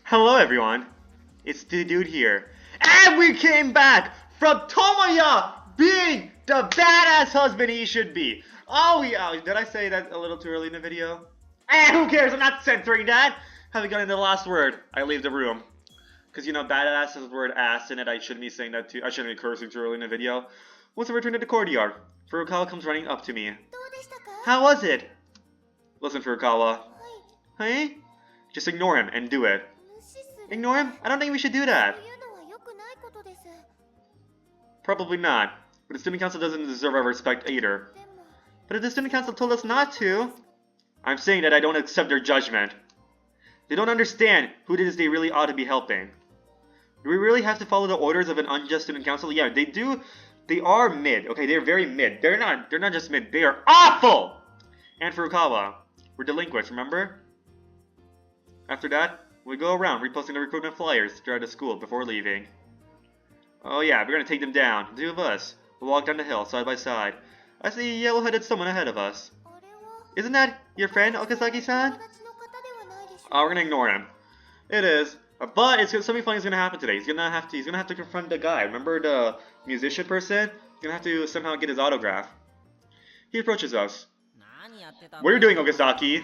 Hello everyone, it's the dude here. And we came back from Tomoya being the badass husband he should be. Oh, did I say that a little too early in the video? Who cares, I'm not censoring that. Having gotten to the last word, I leave the room. Because you know, badass has the word ass in it, I shouldn't be saying that too, I shouldn't be cursing too early in the video. Once I return to the courtyard, Furukawa comes running up to me. How was it? Listen, Furukawa. Hey? Just ignore him and do it. Ignore him? I don't think we should do that. Probably not. But the student council doesn't deserve our respect either. But if the student council told us not to... I'm saying that I don't accept their judgment. They don't understand who it is they really ought to be helping. Do we really have to follow the orders of an unjust student council? Yeah, they do. They are mid. Okay, they're very mid. They're not just mid. They are awful! And Furukawa, we're delinquents, remember? After that, we go around reposting the recruitment flyers throughout the school before leaving. Oh yeah, we're gonna take them down. The two of us. We'll walk down the hill, side by side. I see a yellow-headed someone ahead of us. Isn't that your friend, Okazaki-san? Oh, we're gonna ignore him. It is. But something funny is gonna happen today. He's gonna have to confront the guy. Remember the musician person? He's gonna have to somehow get his autograph. He approaches us. What are you doing, Okazaki?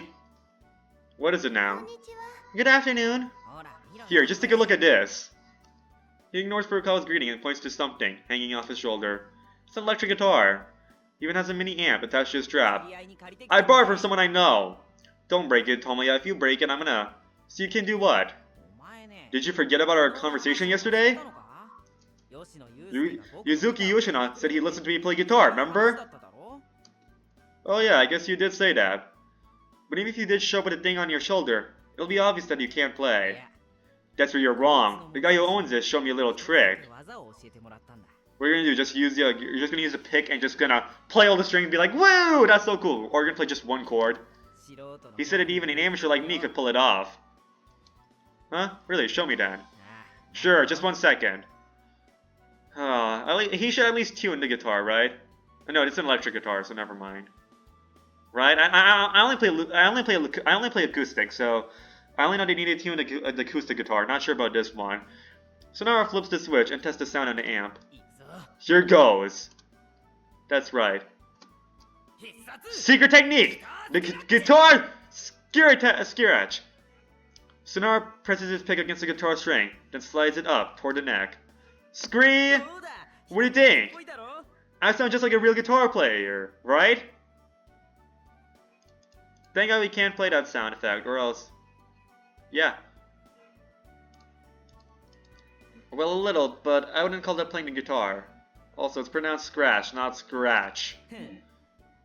What is it now? Good afternoon. Here, just take a look at this. He ignores Furukawa's greeting and points to something hanging off his shoulder. It's an electric guitar. He even has a mini amp attached to his strap. I borrowed from someone I know. Don't break it, Tomoya. If you break it, I'm gonna... So you can do what? Did you forget about our conversation yesterday? Yuzuki Yoshina said he listened to me play guitar, remember? Oh yeah, I guess you did say that. But even if you did show up with a thing on your shoulder, it'll be obvious that you can't play. That's where you're wrong. The guy who owns this showed me a little trick. What you're gonna do? You're just gonna use a pick and just gonna play all the strings and be like, woo, that's so cool. Or you're gonna play just one chord. He said that even an amateur like me could pull it off. Huh? Really? Show me that. Sure, just 1 second. He should at least tune the guitar, right? No, it's an electric guitar, so never mind. Right? I only play acoustic, so I only know they need to tune the acoustic guitar. Not sure about this one. So now I flips the switch and tests the sound on the amp. Here goes. That's right. Secret technique! The guitar scratch. Tsundere presses his pick against the guitar string, then slides it up toward the neck. Scream! What do you think? I sound just like a real guitar player, right? Thank God we can't play that sound effect, or else... Yeah. Well, a little, but I wouldn't call that playing the guitar. Also, it's pronounced scratch, not scratch.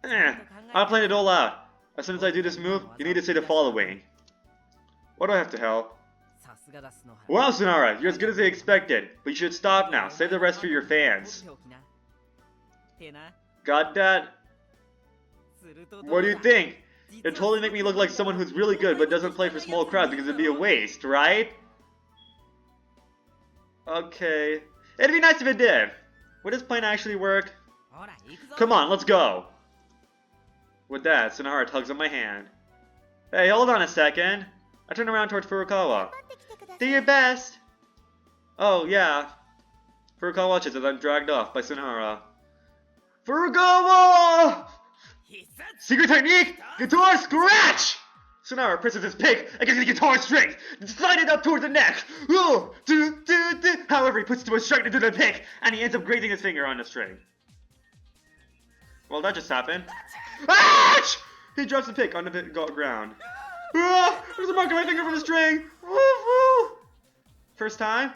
I'm playing it all out. As soon as I do this move, you need to say the following. What do I have to help? Wow, Tsundere, you're as good as I expected. But you should stop now. Save the rest for your fans. Got that? What do you think? It'd totally make me look like someone who's really good but doesn't play for small crowds because it'd be a waste, right? Okay. It'd be nice if it did. Would this plan actually work? Come on, let's go. With that, Tsundere tugs on my hand. Hey, hold on a second. I turn around towards Furukawa. Do your best. Oh, yeah. Furukawa watches as I'm dragged off by Tsundere. Furukawa! Secret technique! Guitar scratch! Tsundere presses his pick against the guitar string and slides it up towards the neck. Oh, However, he puts too much strength into the pick and he ends up grazing his finger on the string. Well, that just happened. Ouch! He drops the pick on the ground. There's a mark on my finger from the string. First time,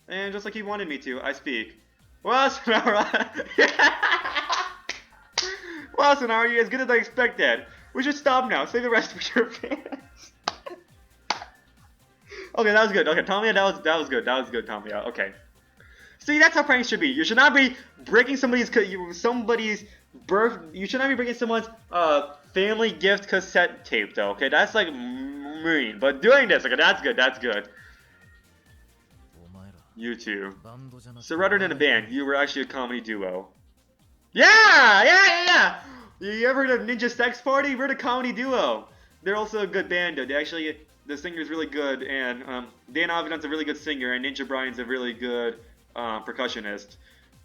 and just like he wanted me to, I speak. Well, Tsundere. Well, Tsundere, you're as good as I expected. We should stop now. Save the rest for your fans. Okay, that was good. Okay, Tomoya, that was good. That was good, Tomoya. Okay. See, that's how pranks should be. You should not be breaking somebody's birth. You should not be breaking someone's family gift cassette tape, though. Okay, that's like mean. But doing this, okay, that's good. That's good. You two. So rather than a band, you were actually a comedy duo. Yeah. You ever heard of Ninja Sex Party? We're the comedy duo. They're also a good band, though. The singer's really good, and Dan Avidan's a really good singer, and Ninja Brian's a really good percussionist.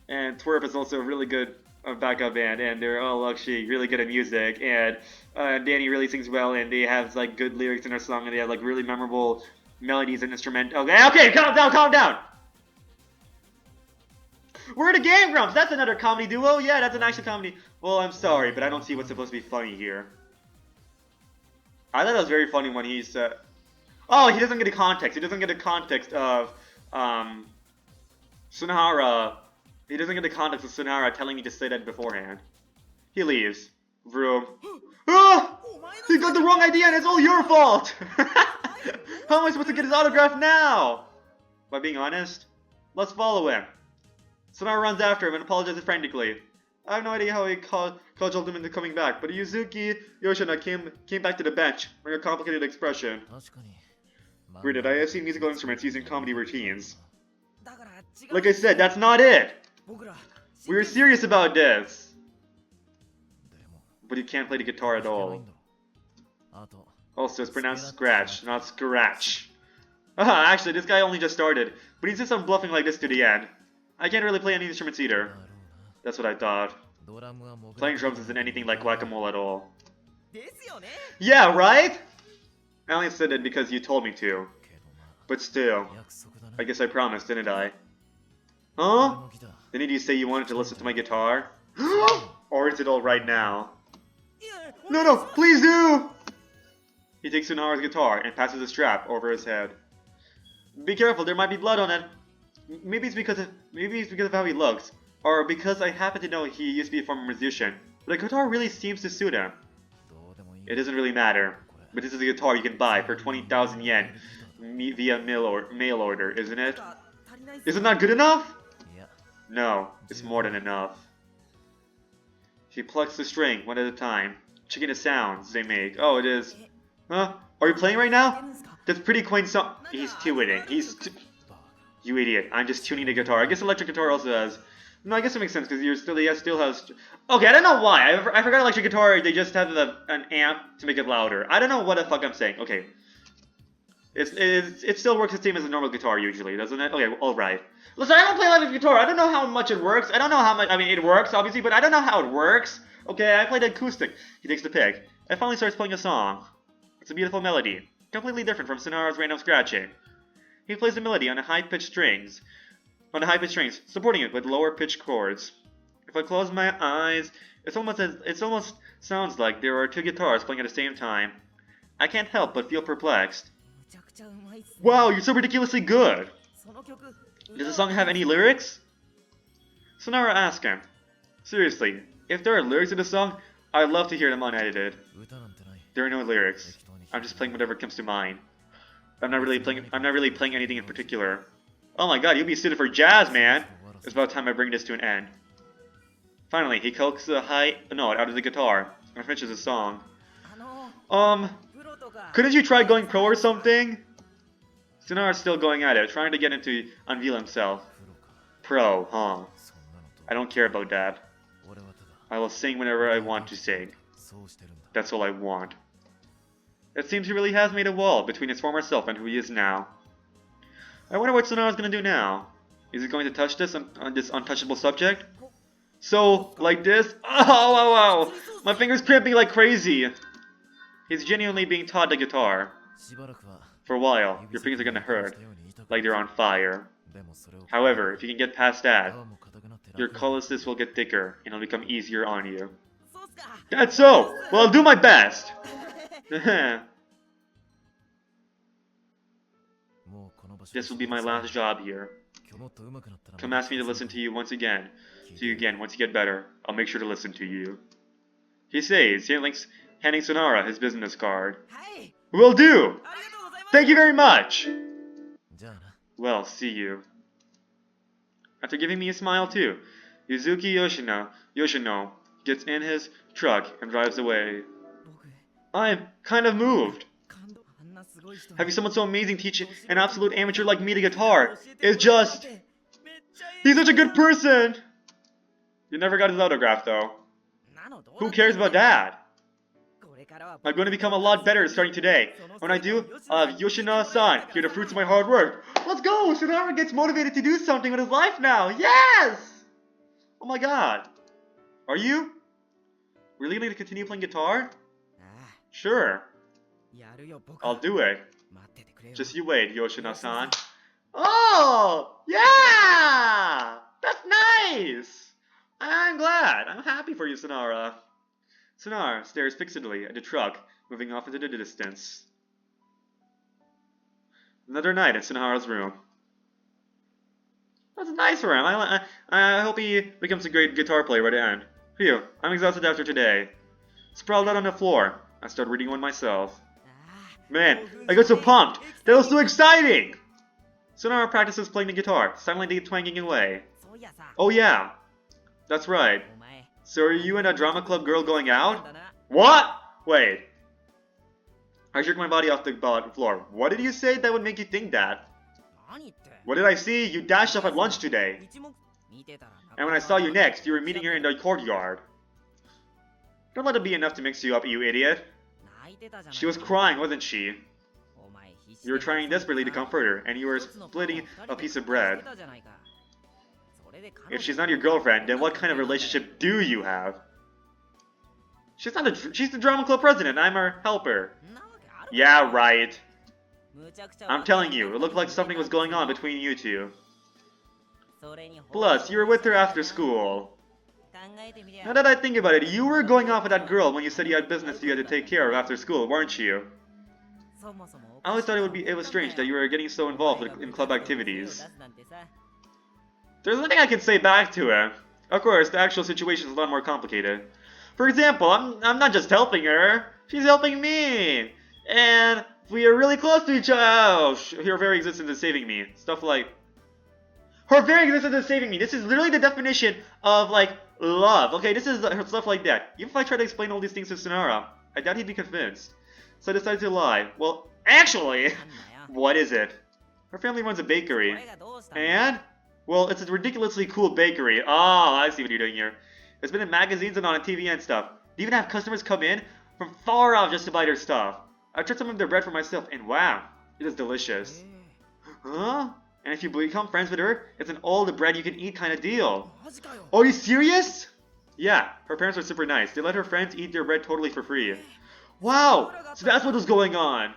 And Twerp is also a really good backup band, and they're all actually really good at music. And Danny really sings well, and they have like good lyrics in their song, and they have like really memorable melodies and instrument. Okay, calm down, calm down. We're in a Game Grumps. That's another comedy duo. Yeah, that's an action comedy. Well, I'm sorry, but I don't see what's supposed to be funny here. I thought it was very funny when he said, "Oh, he doesn't get the context. He doesn't get the context of Sunahara. He doesn't get the context of Sunahara telling me to say that beforehand." He leaves. Vroom. Ah! He got the wrong idea, and it's all your fault. How am I supposed to get his autograph now? By being honest, let's follow him. Sunahara runs after him and apologizes frantically. I have no idea how he cudgeled him into coming back, but Yuzuki Yoshina came back to the bench, wearing a complicated expression. Granted, I have seen musical instruments used in comedy routines. Like I said, that's not it! We were serious about this! But he can't play the guitar at all. Also, it's pronounced scratch, not scratch. Actually, this guy only just started, but he's just on bluffing like this to the end. I can't really play any instruments either. That's what I thought. Playing drums isn't anything like whack-a-mole at all. Yeah, right? I only said it because you told me to. But still, I guess I promised, didn't I? Huh? Didn't you say you wanted to listen to my guitar? Or is it alright now? No, please do! He takes Sunahara's guitar and passes the strap over his head. Be careful, there might be blood on it. Maybe it's because of how he looks, or because I happen to know he used to be a former musician. But the guitar really seems to suit him. It doesn't really matter. But this is a guitar you can buy for 20,000 yen via mail order, isn't it? Is it not good enough? No, it's more than enough. He plucks the string one at a time, checking the sounds they make. Oh, it is. Huh? Are you playing right now? That's pretty quaint song. He's tuning. You idiot. I'm just tuning the guitar. I guess electric guitar also has... No, I guess it makes sense, because he still has... Okay, I don't know why. I forgot electric guitar, they just have an amp to make it louder. I don't know what the fuck I'm saying. Okay. It still works the same as a normal guitar, usually, doesn't it? Okay, alright. Listen, I don't play electric guitar. I don't know how much it works. I don't know how much... I mean, it works, obviously, but I don't know how it works. Okay, I played acoustic. He takes the pick. And finally starts playing a song. It's a beautiful melody. Completely different from Sunahara's random scratching. He plays the melody on high-pitched strings, supporting it with lower-pitched chords. If I close my eyes, it almost sounds like there are two guitars playing at the same time. I can't help but feel perplexed. Wow, you're so ridiculously good! Does the song have any lyrics? Sunahara asks him. Seriously, if there are lyrics in the song, I'd love to hear them unedited. There are no lyrics. I'm just playing whatever comes to mind. I'm not really playing anything in particular. Oh my god, you'll be suited for jazz, man! It's about time I bring this to an end. Finally, he coaxes a high note out of the guitar and finishes the song. Couldn't you try going pro or something? Sunahara's still going at it, trying to get him to unveil himself. Pro, huh? I don't care about that. I will sing whenever I want to sing. That's all I want. It seems he really has made a wall between his former self and who he is now. I wonder what Sunahara's gonna do now. Is he going to touch this on this untouchable subject? So, like this? Oh, wow. My finger's cramping like crazy. He's genuinely being taught the guitar. For a while, your fingers are gonna hurt, like they're on fire. However, if you can get past that, your calluses will get thicker, and it'll become easier on you. That's so! Well, I'll do my best! This will be my last job here. Come ask me to listen to you once again. See you again once you get better. I'll make sure to listen to you. He says, handing Sunahara his business card. Will do! Thank you very much! Well, see you. After giving me a smile too, Yuzuki Yoshino gets in his truck and drives away. I'm kind of moved. Having someone so amazing teach an absolute amateur like me the guitar is just... He's such a good person! You never got his autograph though. Who cares about that? I'm going to become a lot better starting today. When I do, I'll have Yoshina-san hear the fruits of my hard work. Let's go! Tsundere gets motivated to do something with his life now. Yes! Oh my god. Are you? Really going to continue playing guitar? Sure. I'll do it. Just you wait, Yoshina-san. Oh! Yeah! That's nice! I'm glad. I'm happy for you, Tsundere. Tsundere stares fixedly at the truck, moving off into the distance. Another night in Tsundere's room. That's nice for him. I hope he becomes a great guitar player by the end. Phew, I'm exhausted after today. Sprawled out on the floor, I start reading one myself. Man, I got so pumped! That was so exciting! Tsundere practices playing the guitar, silently twanging away. Oh yeah, that's right. So are you and a drama club girl going out? What? Wait. I jerk my body off the floor. What did you say that would make you think that? What did I see? You dashed off at lunch today. And when I saw you next, you were meeting her in the courtyard. Don't let it be enough to mix you up, you idiot. She was crying, wasn't she? You were trying desperately to comfort her, and you were splitting a piece of bread. If she's not your girlfriend, then what kind of relationship do you have? She's the drama club president, I'm her helper. Yeah, right. I'm telling you, it looked like something was going on between you two. Plus, you were with her after school. Now that I think about it, you were going off with that girl when you said you had business you had to take care of after school, weren't you? I always thought it was strange that you were getting so involved in club activities. There's nothing I can say back to him. Of course, the actual situation is a lot more complicated. For example, I'm not just helping her, she's helping me! And we are really close to each other. Oh, her very existence is saving me. Stuff like... Her very existence is saving me. This is literally the definition of, like, love. Okay, this is stuff like that. Even if I try to explain all these things to Tsundere, I doubt he'd be convinced. So I decided to lie. Well, actually, what is it? Her family runs a bakery. And? Well, it's a ridiculously cool bakery. Oh, I see what you're doing here. It's been in magazines and on TV and stuff. They even have customers come in from far off just to buy their stuff. I tried some of their bread for myself, and wow, it is delicious. Huh? And if you become friends with her, it's an all the bread you can eat kind of deal. Are you serious? Yeah, her parents are super nice. They let her friends eat their bread totally for free. Wow, so that's what was going on.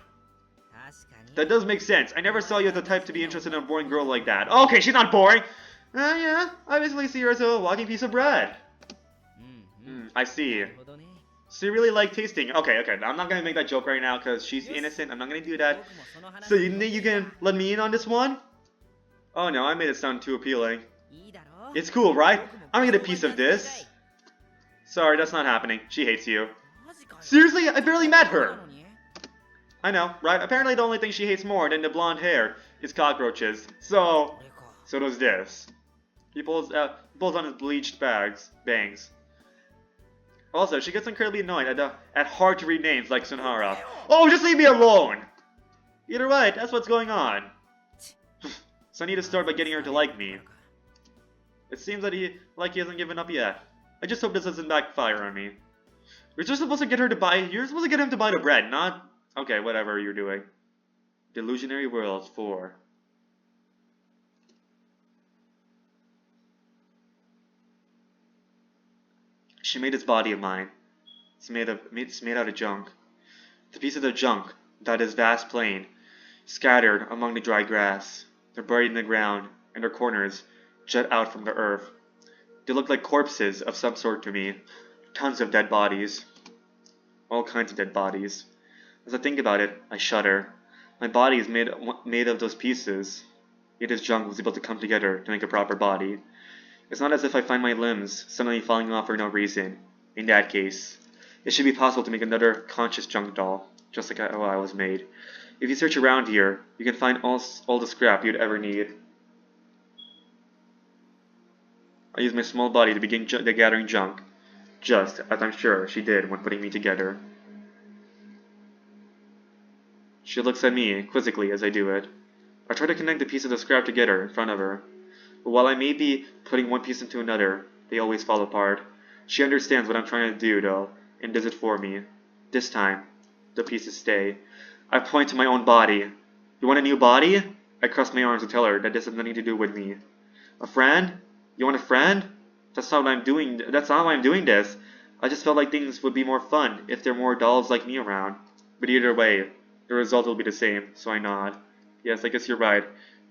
That does make sense. I never saw you as the type to be interested in a boring girl like that. Okay, she's not boring. Yeah, I basically see her as a walking piece of bread. I see. So you really like tasting. Okay, I'm not gonna make that joke right now because she's innocent. I'm not gonna do that. So you think you can let me in on this one? Oh no, I made it sound too appealing. It's cool, right? I'm gonna get a piece of this. Sorry, that's not happening. She hates you. Seriously? I barely met her. I know, right? Apparently the only thing she hates more than the blonde hair is cockroaches. So does this. He pulls on his bleached bangs. Also, she gets incredibly annoyed at hard-to-read names like Tsundere. Oh, just leave me alone! Either way, that's what's going on. So I need to start by getting her to like me. It seems that he hasn't given up yet. I just hope this doesn't backfire on me. You're just supposed to get him to buy the bread, not... Okay, whatever you're doing. Delusionary World 4. She made this body of mine. It's made out of junk. The pieces of junk dot this vast plain, scattered among the dry grass. They're buried in the ground, and their corners jut out from the earth. They look like corpses of some sort to me. Tons of dead bodies. All kinds of dead bodies. As I think about it, I shudder. My body is made of those pieces. Yet this junk was able to come together to make a proper body. It's not as if I find my limbs suddenly falling off for no reason. In that case, it should be possible to make another conscious junk doll, just like how I was made. If you search around here, you can find all the scrap you'd ever need. I use my small body to begin gathering junk, just as I'm sure she did when putting me together. She looks at me quizzically as I do it. I try to connect the pieces of scrap together in front of her. But while I may be putting one piece into another, they always fall apart. She understands what I'm trying to do, though, and does it for me. This time, the pieces stay. I point to my own body. You want a new body? I cross my arms and tell her that this has nothing to do with me. A friend? You want a friend? That's not why I'm doing this. I just felt like things would be more fun if there were more dolls like me around. But either way, the result will be the same, so I nod. Yes, I guess you're right.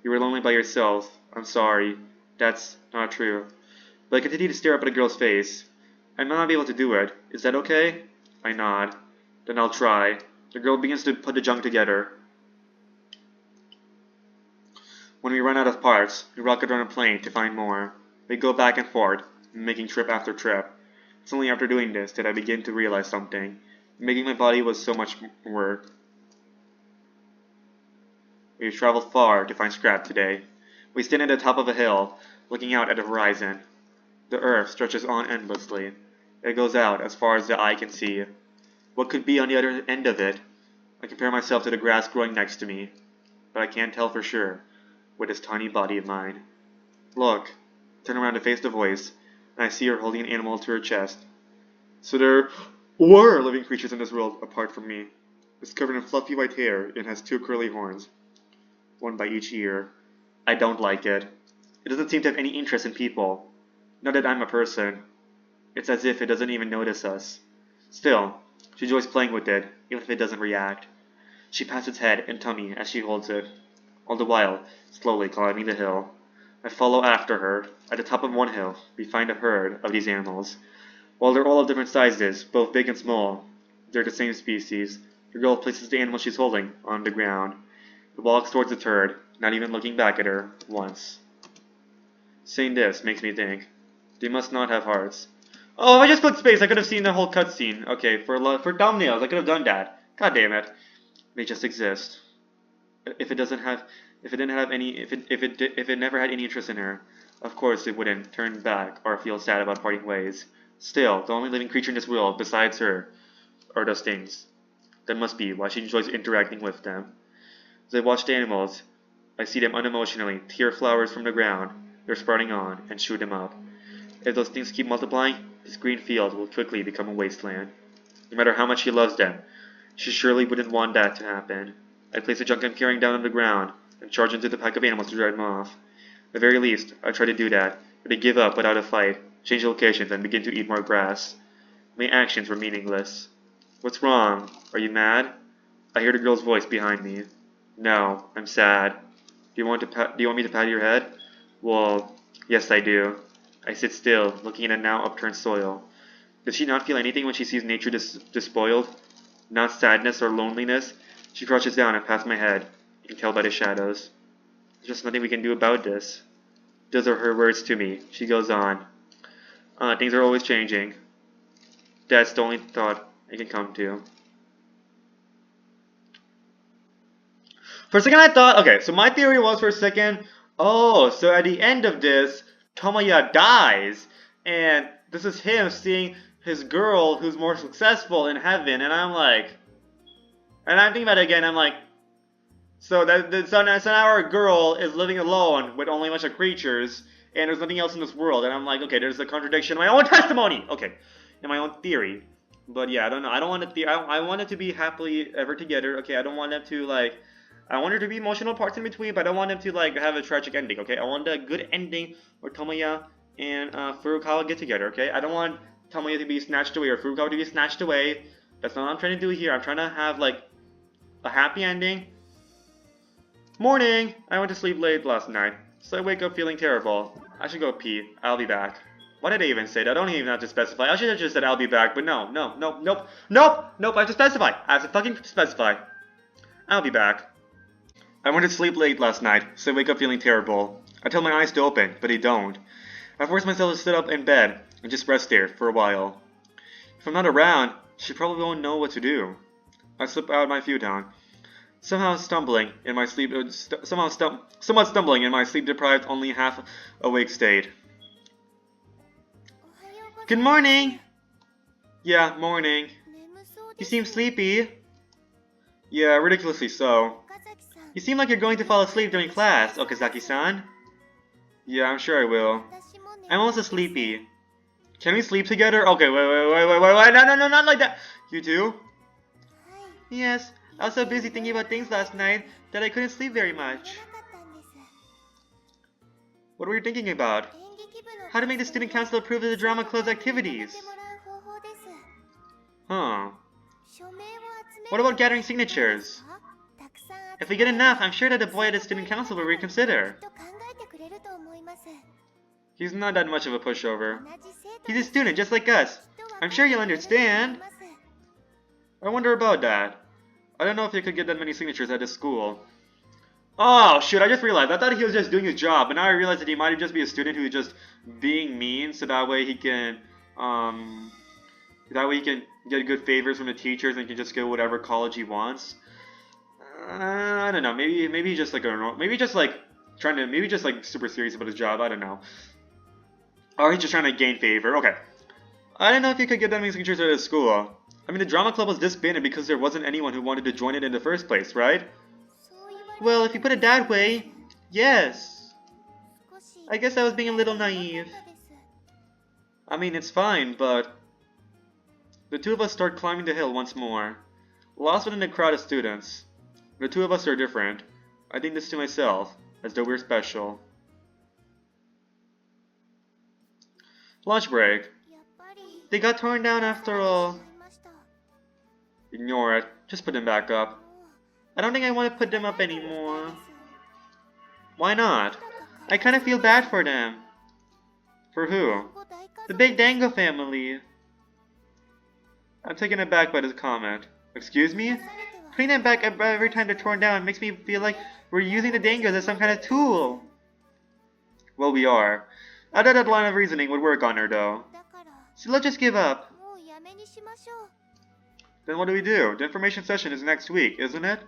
You were lonely by yourself. I'm sorry. That's not true. But I continue to stare up at the girl's face. I might not be able to do it. Is that okay? I nod. Then I'll try. The girl begins to put the junk together. When we run out of parts, we rocket on a plane to find more. We go back and forth, making trip after trip. It's only after doing this that I begin to realize something. Making my body was so much work. We've traveled far to find scrap today. We stand at the top of a hill, looking out at the horizon. The earth stretches on endlessly. It goes out as far as the eye can see. What could be on the other end of it? I compare myself to the grass growing next to me, but I can't tell for sure with this tiny body of mine. Look, turn around to face the voice, and I see her holding an animal to her chest. So there were living creatures in this world apart from me. It's covered in fluffy white hair and has 2 curly horns, one by each ear. I don't like it. It doesn't seem to have any interest in people. Not that I'm a person. It's as if it doesn't even notice us. Still, she enjoys playing with it, even if it doesn't react. She pats its head and tummy as she holds it, all the while slowly climbing the hill. I follow after her. At the top of one hill, we find a herd of these animals. While they're all of different sizes, both big and small, they're the same species. The girl places the animal she's holding on the ground. It walks towards the herd, not even looking back at her once. Saying this makes me think, they must not have hearts. Oh, if I just clicked space, I could have seen the whole cutscene. Okay, for thumbnails, I could have done that. God damn it. They just exist. If it never had any interest in her, of course it wouldn't turn back or feel sad about parting ways. Still, the only living creature in this world besides her are those things. That must be why she enjoys interacting with them. As I watch the animals, I see them unemotionally tear flowers from the ground they're sprouting on and shoot them up. If those things keep multiplying, this green field will quickly become a wasteland. No matter how much she loves them, she surely wouldn't want that to happen. I place the junk I'm carrying down on the ground and charge into the pack of animals to drive them off. At the very least, I try to do that, but they give up without a fight, change locations, and begin to eat more grass. My actions were meaningless. What's wrong? Are you mad? I hear the girl's voice behind me. No, I'm sad. Do you want me to pat your head? Well, yes I do. I sit still, looking at the now upturned soil. Does she not feel anything when she sees nature despoiled? Not sadness or loneliness? She crouches down and pats my head. You can tell by the shadows. There's just nothing we can do about this. Those are her words to me. She goes on. Things are always changing. That's the only thought I can come to. For a second I thought, okay, so my theory was for a second, oh, so at the end of this, Tomoya dies, and this is him seeing his girl who's more successful in heaven, and I'm thinking about it again, I'm like, so now our girl is living alone with only a bunch of creatures, and there's nothing else in this world, and I'm like, okay, there's a contradiction in my own testimony, okay, in my own theory, but yeah, I don't know, I don't want it to I want it to be happily ever together, okay, I don't want them to, like, I want there to be emotional parts in between, but I don't want them to, like, have a tragic ending, okay? I want a good ending where Tomoya and Furukawa get together, okay? I don't want Tomoya to be snatched away or Furukawa to be snatched away. That's not what I'm trying to do here. I'm trying to have, like, a happy ending. Morning! I went to sleep late last night, so I wake up feeling terrible. I should go pee. I'll be back. Why did I even say that? I don't even have to specify. I should have just said I'll be back, but no, nope. I have to specify. I have to fucking specify. I'll be back. I went to sleep late last night, so I wake up feeling terrible. I tell my eyes to open, but they don't. I force myself to sit up in bed and just rest there for a while. If I'm not around, she probably won't know what to do. I slip out my futon, somewhat stumbling in my sleep-deprived, only half-awake state. Good morning! Yeah, morning. You seem sleepy. Yeah, ridiculously so. You seem like you're going to fall asleep during class, Okazaki-san. Yeah, I'm sure I will. I'm also sleepy. Can we sleep together? Okay, wait, no, not like that. You too? Yes, I was so busy thinking about things last night that I couldn't sleep very much. What were you thinking about? How to make the student council approve of the drama club's activities? Huh. What about gathering signatures? If we get enough, I'm sure that the boy at the student council will reconsider. He's not that much of a pushover. He's a student just like us. I'm sure he'll understand. I wonder about that. I don't know if you could get that many signatures at this school. Oh, shoot, I just realized. I thought he was just doing his job, but now I realize that he might just be a student who's just being mean, so that way he can, get good favors from the teachers and can just go whatever college he wants. I don't know, maybe he's just like maybe just like super serious about his job, I don't know. Or he's just trying to gain favor, okay. I don't know if you could get that many signatures at his school. I mean, the drama club was disbanded because there wasn't anyone who wanted to join it in the first place, right? Well, if you put it that way, yes. I guess I was being a little naive. I mean, it's fine, but the two of us start climbing the hill once more. Lost within a crowd of students. The two of us are different. I think this to myself, as though we're special. Lunch break. They got torn down after all. Ignore it. Just put them back up. I don't think I want to put them up anymore. Why not? I kind of feel bad for them. For who? The Big Dango family. I'm taken aback by this comment. Excuse me? Putting them back every time they're torn down makes me feel like we're using the Dangos as some kind of tool. Well, we are. I thought that line of reasoning would work on her, though. So let's just give up. Then what do we do? The information session is next week, isn't it?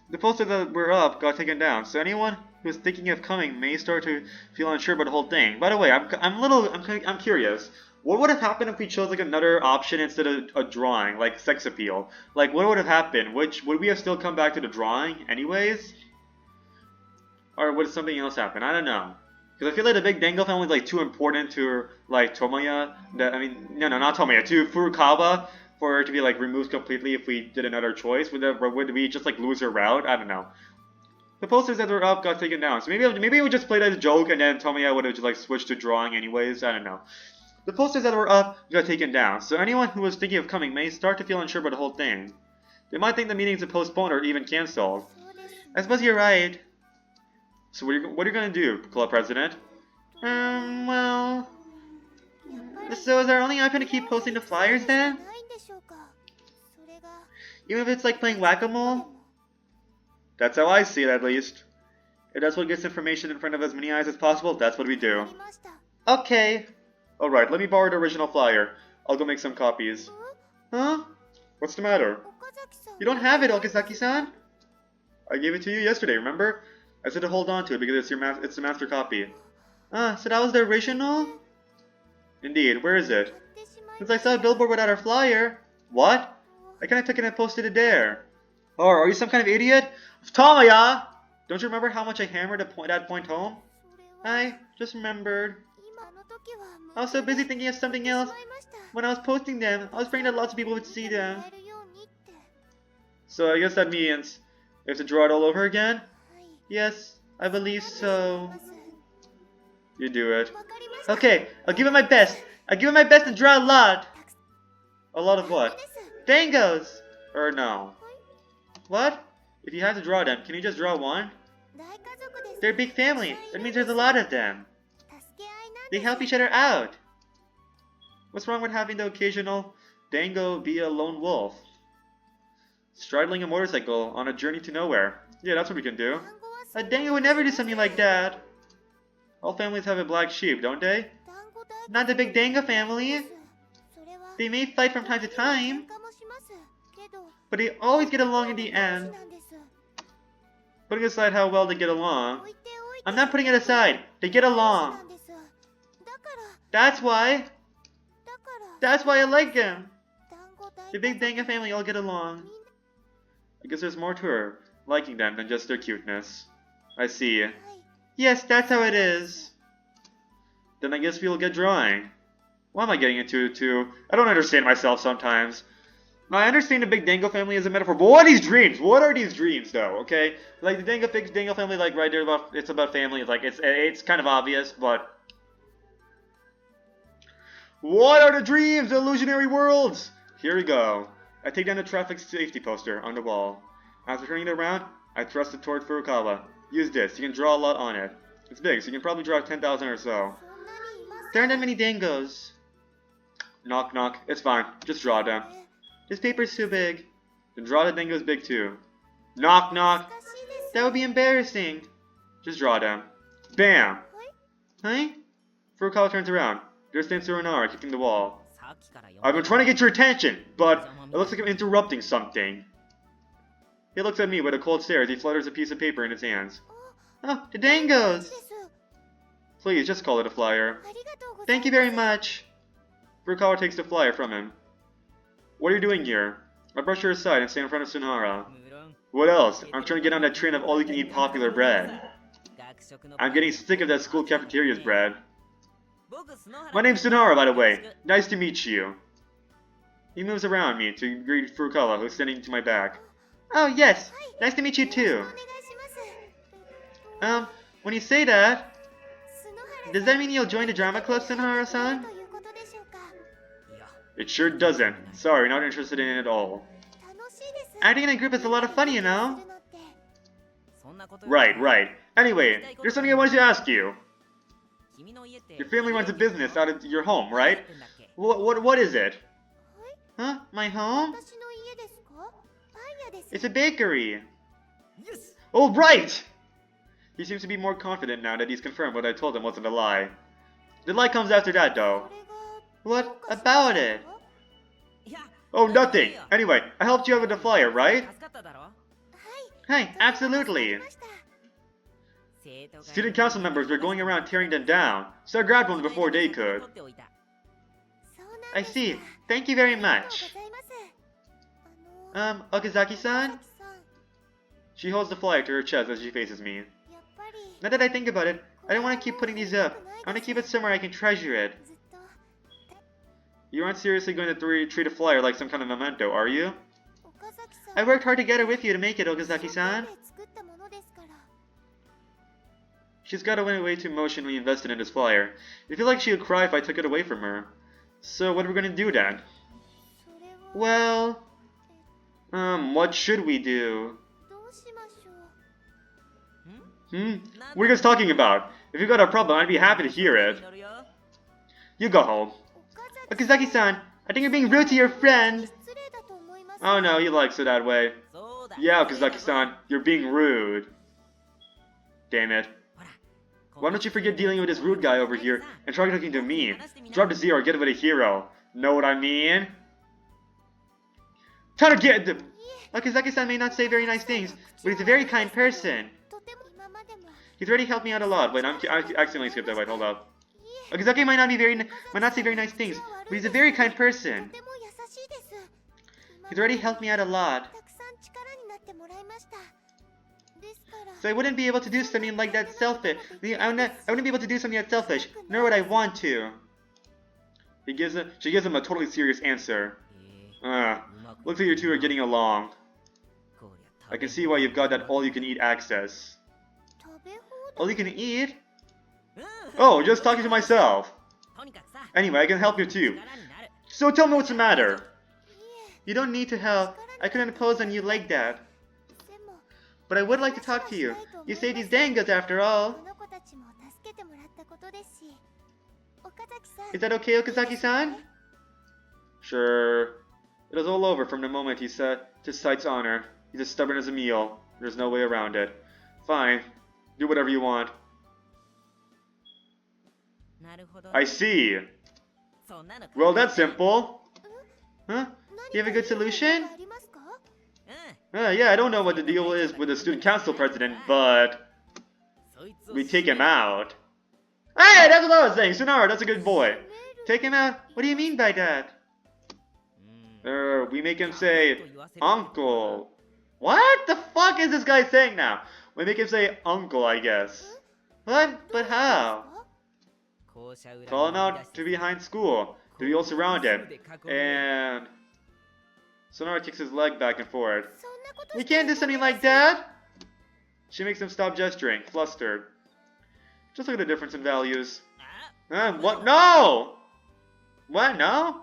The posters that were up got taken down, so anyone who's thinking of coming may start to feel unsure about the whole thing. By the way, I'm curious. What would have happened if we chose like another option instead of a drawing, like sex appeal? Like, what would have happened? Would we have still come back to the drawing anyways? Or would something else happen? I don't know. Because I feel like the Big Dango family is like too important to like Tomoya. Not Tomoya, to Furukawa, for her to be like removed completely if we did another choice. Would we just like lose her route? I don't know. The posters that were up got taken down, so maybe we just played as a joke and then Tomoya would have just like switched to drawing anyways. I don't know. The posters that were up got taken down, so anyone who was thinking of coming may start to feel unsure about the whole thing. They might think the meetings are postponed or even cancelled. I suppose you're right. So what are you gonna do, club president? Well... So is our only option to keep posting the flyers then? Even if it's like playing whack-a-mole? That's how I see it, at least. If that's what gets information in front of as many eyes as possible, that's what we do. Okay. Alright, let me borrow the original flyer. I'll go make some copies. Huh? What's the matter? You don't have it, Okazaki-san? I gave it to you yesterday, remember? I said to hold on to it because it's the master copy. So that was the original? Indeed, where is it? Since I saw a billboard without our flyer. What? I kinda took it and posted it there. Oh, are you some kind of idiot? Tomoya! Don't you remember how much I hammered that point home? I just remembered. I was so busy thinking of something else. When I was posting them, I was praying that lots of people would see them. So I guess that means we have to draw it all over again? Yes, I believe so. You do it. Okay, I'll give it my best. I'll give it my best to draw a lot. A lot of what? Dangos! Or no. What? If you have to draw them, can you just draw one? They're a big family. That means there's a lot of them. They help each other out. What's wrong with having the occasional Dango be a lone wolf? Straddling a motorcycle on a journey to nowhere. Yeah, that's what we can do. A Dango would never do something like that. All families have a black sheep, don't they? Not the Big Dango family. They may fight from time to time, but they always get along in the end. Putting aside how well they get along, I'm not putting it aside. They get along. That's why I like them. The Big Dango family all get along. I guess there's more to her liking them than just their cuteness. I see. Yes, that's how it is. Then I guess we'll get drawing. Why am I getting into it too? I don't understand myself sometimes. Now, I understand the big Dango family is a metaphor, but what are these dreams? What are these dreams, though? Okay, like the Dango family, like right there, it's about family. Like it's kind of obvious, but what are the dreams? The illusionary worlds. Here we go. I take down the traffic safety poster on the wall. After turning it around, I thrust it toward Furukawa. Use this. You can draw a lot on it. It's big, so you can probably draw 10,000 or so. There aren't that many Dangos. Knock, knock. It's fine. Just draw them. This paper's too big. Then draw the Dango's big too. Knock, knock. That would be embarrassing. Just draw them. Bam! Huh? Furukawa turns around. There stands Tsunere, kicking the wall. I've been trying to get your attention, but it looks like I'm interrupting something. He looks at me with a cold stare as he flutters a piece of paper in his hands. Oh, the Dangos! Please, just call it a flyer. Thank you very much. Furukawa takes the flyer from him. What are you doing here? I brush her aside and stand in front of Tsunere. What else? I'm trying to get on that train of all-you-can-eat popular bread. I'm getting sick of that school cafeteria's bread. My name's Tsunere, by the way. Nice to meet you. He moves around me to greet Furukawa, who's standing to my back. Oh, yes. Nice to meet you, too. When you say that, does that mean you'll join the drama club, Tsunere-san? It sure doesn't. Sorry, not interested in it at all. Acting in a group is a lot of fun, you know? Right, right. Anyway, there's something I wanted to ask you. Your family runs a business out of your home, right? What is it? Huh? My home? It's a bakery. Oh, right! He seems to be more confident now that he's confirmed what I told him wasn't a lie. The lie comes after that, though. What about it? Oh, nothing! Anyway, I helped you out with the flyer, right? Hey, absolutely! Student council members were going around tearing them down, so I grabbed one before they could. I see. Thank you very much. Okazaki-san? She holds the flyer to her chest as she faces me. Now that I think about it, I don't want to keep putting these up. I want to keep it somewhere I can treasure it. You aren't seriously going to treat a flyer like some kind of memento, are you? I worked hard together with you to make it, Okazaki-san. She's got a way too emotionally invested in this flyer. I feel like she would cry if I took it away from her. So what are we gonna do then? Well... what should we do? What are you guys talking about? If you got a problem, I'd be happy to hear it. You go home. Okazaki-san, I think you're being rude to your friend. Oh no, he likes it that way. Yeah, Okazaki-san, you're being rude. Damn it. Why don't you forget dealing with this rude guy over here and try talking to me? Drop the zero, get with a hero. Know what I mean? Try to get the... Okazaki-san may not say very nice things, but he's a very kind person. He's already helped me out a lot. Wait, I accidentally skipped that. Wait, hold up. Okazaki might not say very nice things, but he's a very kind person. He's already helped me out a lot. So I wouldn't be able to do something like that selfish. I wouldn't be able to do something that selfish, nor would I want to. She gives him a totally serious answer. Looks like you two are getting along. I can see why you've got that all-you-can-eat access. All-you-can-eat? Oh, just talking to myself. Anyway, I can help you too. So tell me what's the matter. You don't need to help. I couldn't impose on you like that. But I would like to talk to you. You saved these Dangos after all. Is that okay, Okazaki-san? Sure. It was all over from the moment he said to Sight's honor. He's as stubborn as a mule. There's no way around it. Fine. Do whatever you want. I see. Well, that's simple. Huh? Do you have a good solution? Yeah, I don't know what the deal is with the student council president, but... we take him out. Hey, that's what I was saying! Tsunere, that's a good boy. Take him out? What do you mean by that? We make him say, Uncle. What the fuck is this guy saying now? We make him say, Uncle, I guess. What? But how? Call him out to behind school, to be all surrounded, and... Tsundere kicks his leg back and forth. We can't do something like that! She makes him stop gesturing, flustered. Just look at the difference in values. What? No! What? No?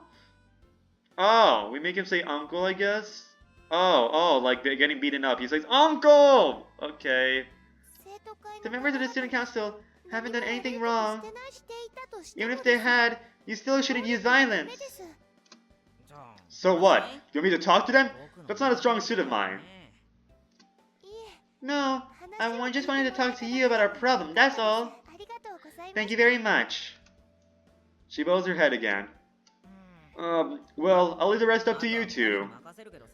Oh, we make him say uncle, I guess? Oh, like they're getting beaten up. He says, uncle! Okay. The members of the student council haven't done anything wrong. Even if they had, you still shouldn't use violence. So what? You want me to talk to them? That's not a strong suit of mine. No, just wanted to talk to you about our problem, that's all. Thank you very much. She bows her head again. Well, I'll leave the rest up to you two.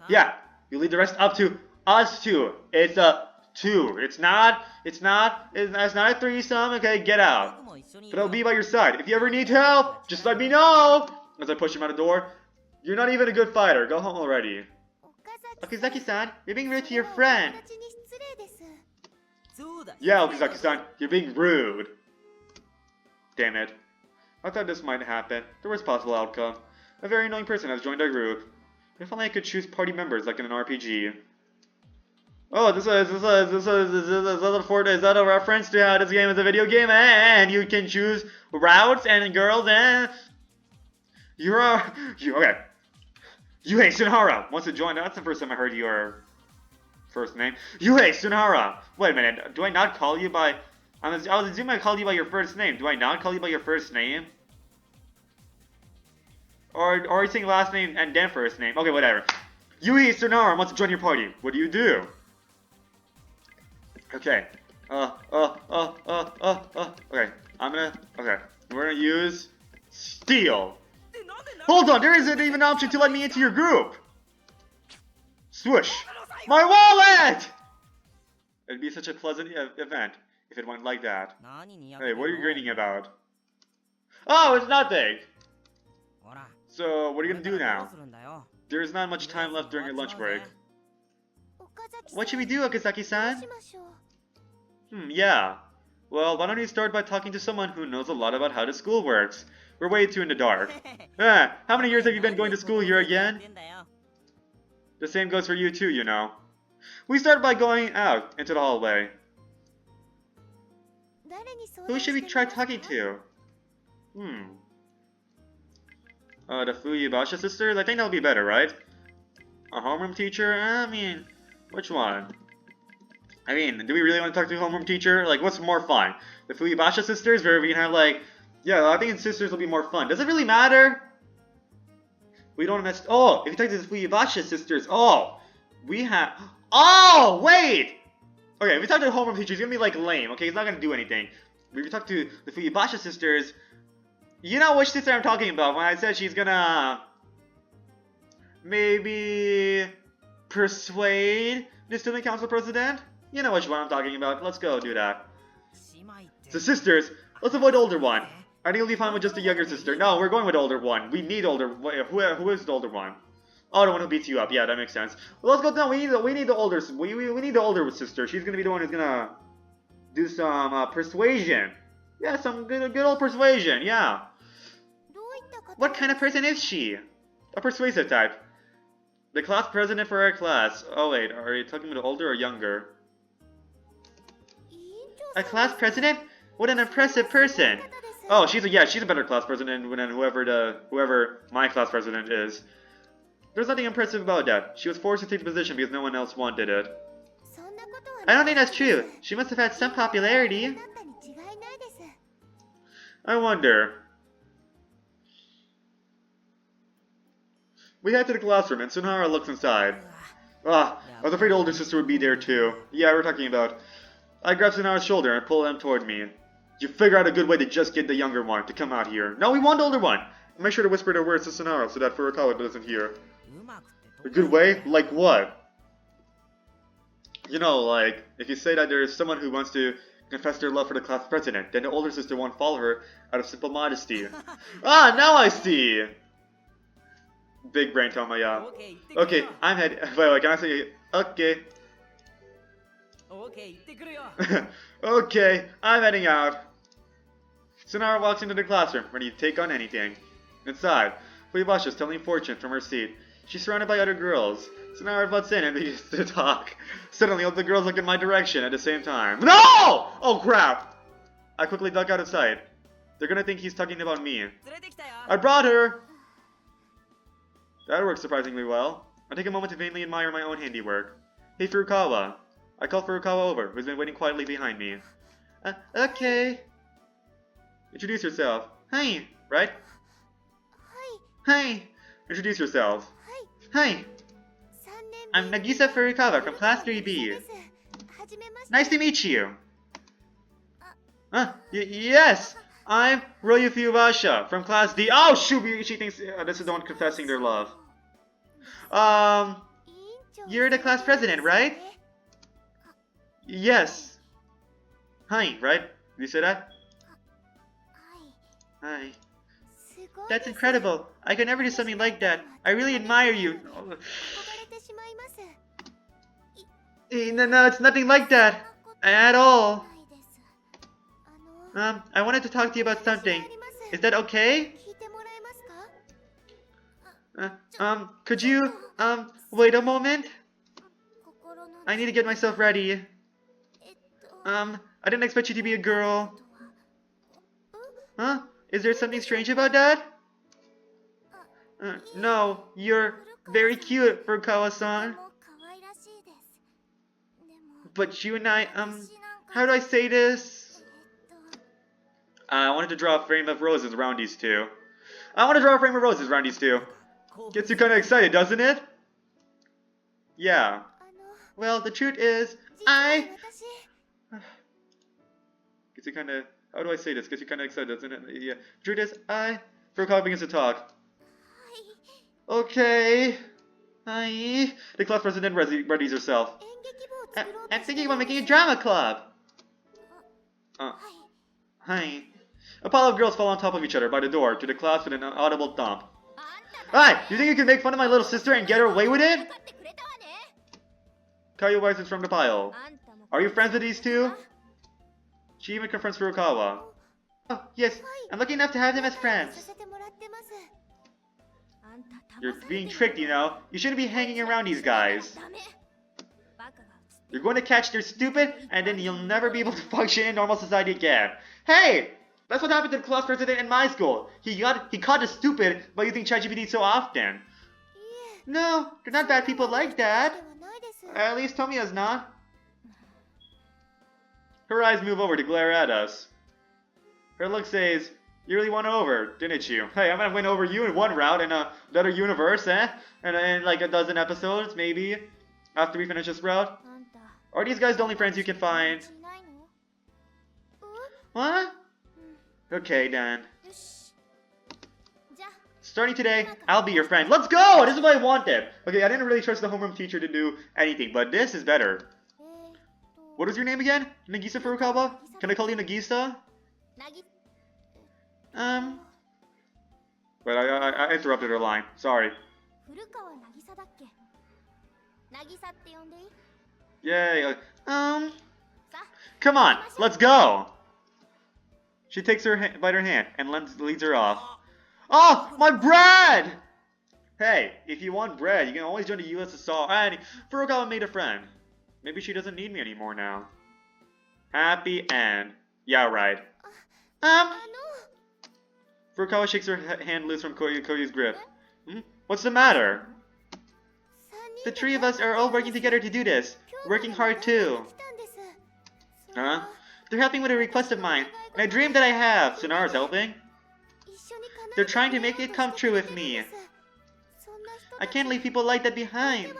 Yeah, you leave the rest up to us two. It's a two. It's not a threesome, okay, get out. But I'll be by your side. If you ever need help, just let me know. As I push him out the door. You're not even a good fighter. Go home already. Okazaki-san, you're being rude to your friend. Yeah, Okazaki-san, you're being rude. Damn it. I thought this might happen. The worst possible outcome. A very annoying person has joined our group. If only I could choose party members like in an RPG. Oh, is that a reference to how this game is a video game and you can choose routes and girls and... Okay. Yuhei Sunhara wants to join. That's the first time I heard your first name. Yuhei Sunhara. Wait a minute. Do I not call you by... I was assuming I called you by your first name. Do I not call you by your first name? Or are you saying last name and then first name? Okay, whatever. Yuhei Sunhara wants to join your party. What do you do? Okay. Okay. Okay. We're gonna use Steel. Hold on, there isn't even an option to let me into your group! Swoosh! My wallet! It'd be such a pleasant event if it went like that. Hey, what are you grinning about? Oh, it's nothing! So, what are you gonna do now? There's not much time left during your lunch break. What should we do, Okazaki-san? Yeah. Well, why don't you start by talking to someone who knows a lot about how the school works? We're way too in the dark. How many years have you been going to school here again? The same goes for you too, you know. We start by going out into the hallway. Who should we try talking to? The Fuyubasha sisters? I think that'll be better, right? A homeroom teacher? I mean, which one? I mean, do we really want to talk to a homeroom teacher? Like, what's more fun? The Fuyubasha sisters, where we can have like... Yeah, I think sisters will be more fun. Does it really matter? We don't mess... Oh, if you talk to the Fuyubasha sisters... Oh! We have... Oh, wait! Okay, if we talk to the homeroom teacher, he's gonna be like lame, okay? He's not gonna do anything. But if we talk to the Fuyubasha sisters... You know which sister I'm talking about when I said she's gonna... Maybe... persuade the student council president? You know which one I'm talking about. Let's go do that. So sisters, let's avoid the older one. I think you'll be fine with just the younger sister. No, we're going with the older one. We need older... Who is the older one? Oh, the one who beats you up. Yeah, that makes sense. Well, let's go down. We need the older... We need the older sister. She's gonna be the one who's gonna... do some persuasion. Yeah, some good old persuasion. Yeah. What kind of person is she? A persuasive type. The class president for our class. Oh wait, are you talking about older or younger? A class president? What an impressive person! Oh, she's a better class president than whoever my class president is. There's nothing impressive about that. She was forced to take the position because no one else wanted it. I don't think that's true. She must have had some popularity. I wonder. We head to the classroom and Sunhara looks inside. I was afraid the older sister would be there too. Yeah, we're talking about. I grab Sunhara's shoulder and pull him toward me. You figure out a good way to just get the younger one to come out here. No, we want the older one! Make sure to whisper the words to Sunhara so that Furukawa doesn't hear. A good way? Like what? You know, like, if you say that there is someone who wants to confess their love for the class president, then the older sister won't follow her out of simple modesty. Ah, now I see! Big brain, Tomoya. Okay, I'm heading. Wait, can I say? Okay. Okay, I'm heading out. Sunhara walks into the classroom, ready to take on anything. Inside, Fuyubasha is telling fortune from her seat. She's surrounded by other girls. So now I butts in and begins to talk. Suddenly, all the girls look in my direction at the same time. No! Oh crap! I quickly duck out of sight. They're gonna think he's talking about me. I brought her! That works surprisingly well. I take a moment to vainly admire my own handiwork. Hey Furukawa. I call Furukawa over, who's been waiting quietly behind me. Okay. Introduce yourself. Hi, right? Hi. Introduce yourself. Hi. I'm Nagisa Furukawa from Class 3B. Nice to meet you. Yes! I'm Ryu Fuwasha from Class D. Oh shoot, she thinks this is the one confessing their love. You're the class president, right? Yes. Hi, right? You say that? Hi. That's incredible. I could never do something like that. I really admire you. No, it's nothing like that. At all. I wanted to talk to you about something. Is that okay? Could you, wait a moment? I need to get myself ready. I didn't expect you to be a girl. Huh? Is there something strange about that? No, you're very cute, Furukawa-san. But you and I, how do I say this? I wanted to draw a frame of roses around these two. Gets you kinda excited, doesn't it? Yeah. Well, the truth is, Gets you kinda... How do I say this? Gets you kinda excited, doesn't it? Yeah. The truth is, Furukawa begins to talk. Okay. Hi. The class president readies herself. I'm thinking about making a drama club. Hi. A pile of girls fall on top of each other by the door to the class with an audible thump. Hi! You think you can make fun of my little sister and get her away with it? Kaio rises from the pile. Are you friends with these two? She even confronts Furukawa. Oh, yes. I'm lucky enough to have them as friends. You're being tricked, you know. You shouldn't be hanging around these guys. You're going to catch their stupid, and then you'll never be able to function in normal society again. Hey! That's what happened to the class president in my school. He caught the stupid by using ChatGPT so often. No, they're not bad people like that. At least Tomoya's not. Her eyes move over to glare at us. Her look says, "You really won over, didn't you? Hey, I'm gonna win over you in one route in another universe, eh? And in like a dozen episodes, maybe, after we finish this route. Are these guys the only friends you can find?" What? Okay, then. Starting today, I'll be your friend. Let's go! This is what I wanted. Okay, I didn't really trust the homeroom teacher to do anything, but this is better. What is your name again? Nagisa Furukawa? Can I call you Nagisa? But I interrupted her line. Sorry. Yay. Come on, let's go! She takes her by her hand and leads her off. Oh, my bread! Hey, if you want bread, you can always join the USSR. And Furukawa made a friend. Maybe she doesn't need me anymore now. Happy end. Yeah, right. Furukawa shakes her hand loose from Koyu's grip. What's the matter? The three of us are all working together to do this. Working hard too. Huh? They're helping with a request of mine, and a dream that I have. Tsundere's helping. They're trying to make it come true with me. I can't leave people like that behind.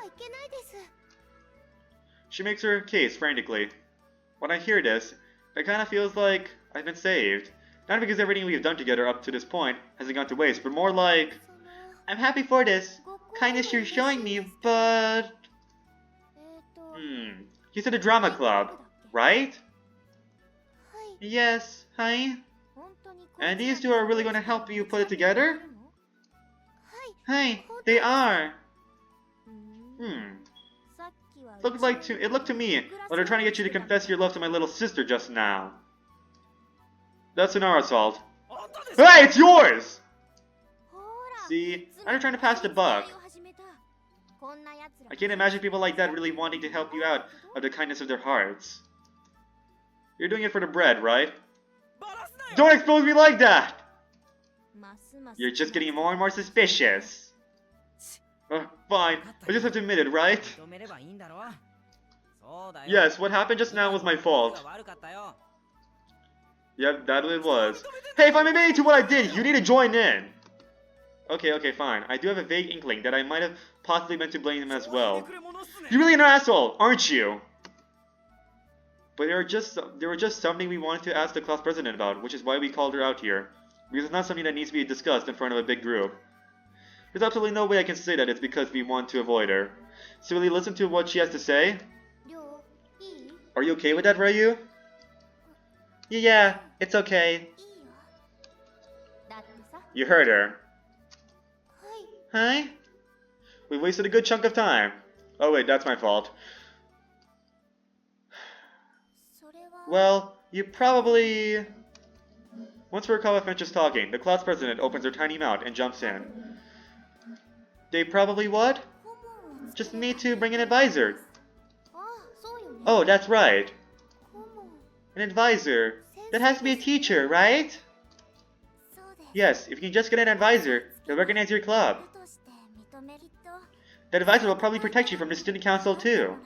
She makes her case frantically. When I hear this, it kind of feels like I've been saved. Not because everything we've done together up to this point hasn't gone to waste, but more like, I'm happy for this kindness you're showing me, but... You said a drama club, right? Yes, hi. And these two are really going to help you put it together? Hi, they are. It looked to me like they're trying to get you to confess your love to my little sister just now. That's Tsundere's fault. Hey, it's yours! See, now they're trying to pass the buck. I can't imagine people like that really wanting to help you out of the kindness of their hearts. You're doing it for the bread, right? Don't expose me like that! You're just getting more and more suspicious. Fine, I just have to admit it, right? Yes, what happened just now was my fault. Yep, that it was. Hey, if I'm admitting to what I did, you need to join in. Okay, fine. I do have a vague inkling that I might have possibly meant to blame him as well. You're really an asshole, aren't you? But there were just something we wanted to ask the class president about, which is why we called her out here. Because it's not something that needs to be discussed in front of a big group. There's absolutely no way I can say that it's because we want to avoid her. So will you listen to what she has to say? Are you okay with that, Ryu? Yeah, it's okay. You heard her. Hi? We wasted a good chunk of time. Oh wait, that's my fault. Well, you probably... Once Furukawa finishes talking, the class president opens her tiny mouth and jumps in. They probably what? Just need to bring an advisor. Oh, that's right. An advisor. That has to be a teacher, right? Yes, if you can just get an advisor, they'll recognize your club. That advisor will probably protect you from the student council too.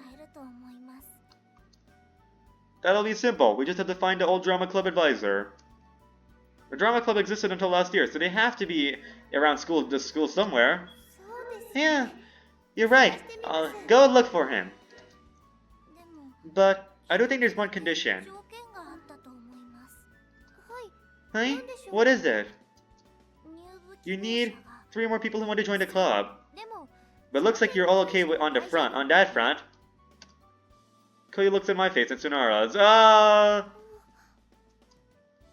That'll be simple. We just have to find the old drama club advisor. The drama club existed until last year, so they have to be around this school somewhere. Yeah, you're right. Go look for him. But I do think there's one condition. Huh? What is it? You need 3 more people who want to join the club. But looks like you're all okay on that front. Koyu looks at my face and Tsunara's.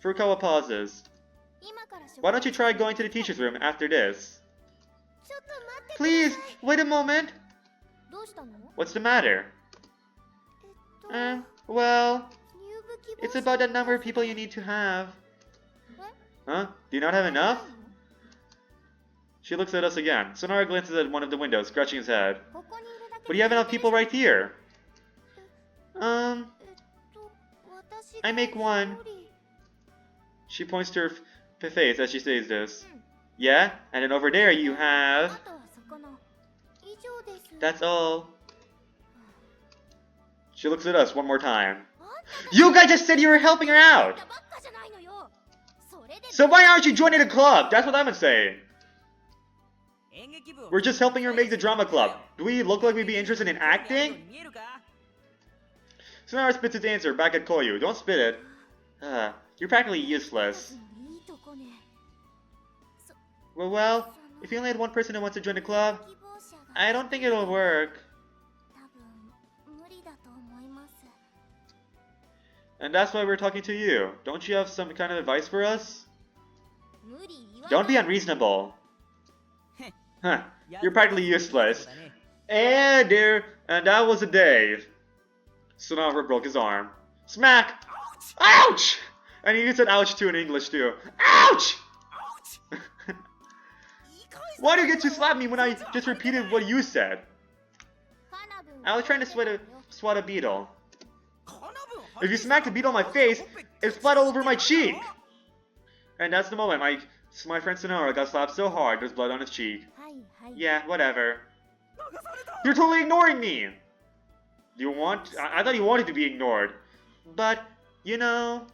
Furukawa pauses. Why don't you try going to the teacher's room after this? Please, wait a moment. What's the matter? Well, it's about the number of people you need to have. Huh? Do you not have enough? She looks at us again. Tsunara glances at one of the windows, scratching his head. But you have enough people right here. I make 1. She points to her face as she says this. Yeah? And then over there you have... That's all. She looks at us one more time. You guys just said you were helping her out! So why aren't you joining the club? That's what I'm saying. We're just helping her make the drama club. Do we look like we'd be interested in acting? Tsunara spits its answer back at Koyu. Don't spit it. You're practically useless. Well, if you only had one person who wants to join the club, I don't think it'll work. And that's why we're talking to you. Don't you have some kind of advice for us? Don't be unreasonable. Huh, you're practically useless. And that was a day. Tsunara broke his arm. Smack! Ouch! And he said ouch too in English too. Ouch! Why do you get to slap me when I just repeated what you said? I was trying to swat a beetle. If you smacked a beetle on my face, it splat all over my cheek! And that's the moment my friend Tsunara got slapped so hard there's blood on his cheek. Yeah, whatever. You're totally ignoring me! I thought you wanted to be ignored. But, you know...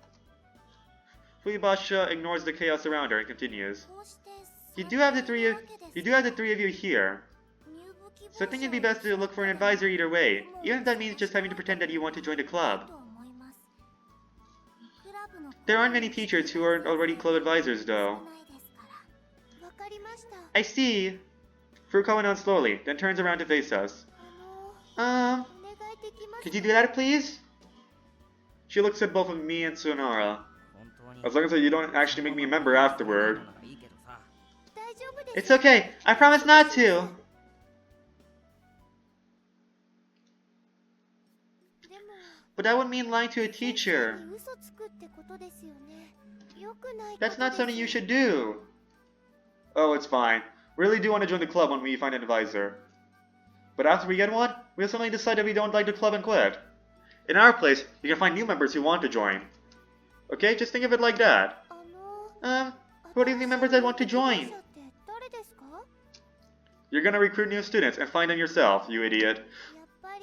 Fuibasha ignores the chaos around her and continues. You do have the three of you here. So I think it'd be best to look for an advisor either way, even if that means just having to pretend that you want to join the club. There aren't many teachers who aren't already club advisors, though. I see. Furukawa nods slowly, then turns around to face us. Could you do that, please? She looks at both of me and Tsunara. As long as you don't actually make me a member afterward. It's okay. I promise not to. But that would mean lying to a teacher. That's not something you should do. Oh, it's fine. We really do want to join the club when we find an advisor. But after we get one, we'll suddenly decide that we don't like the club and quit. In our place, you can find new members who want to join. Okay, just think of it like that. Who are these new members that want to join? You're gonna recruit new students and find them yourself, you idiot.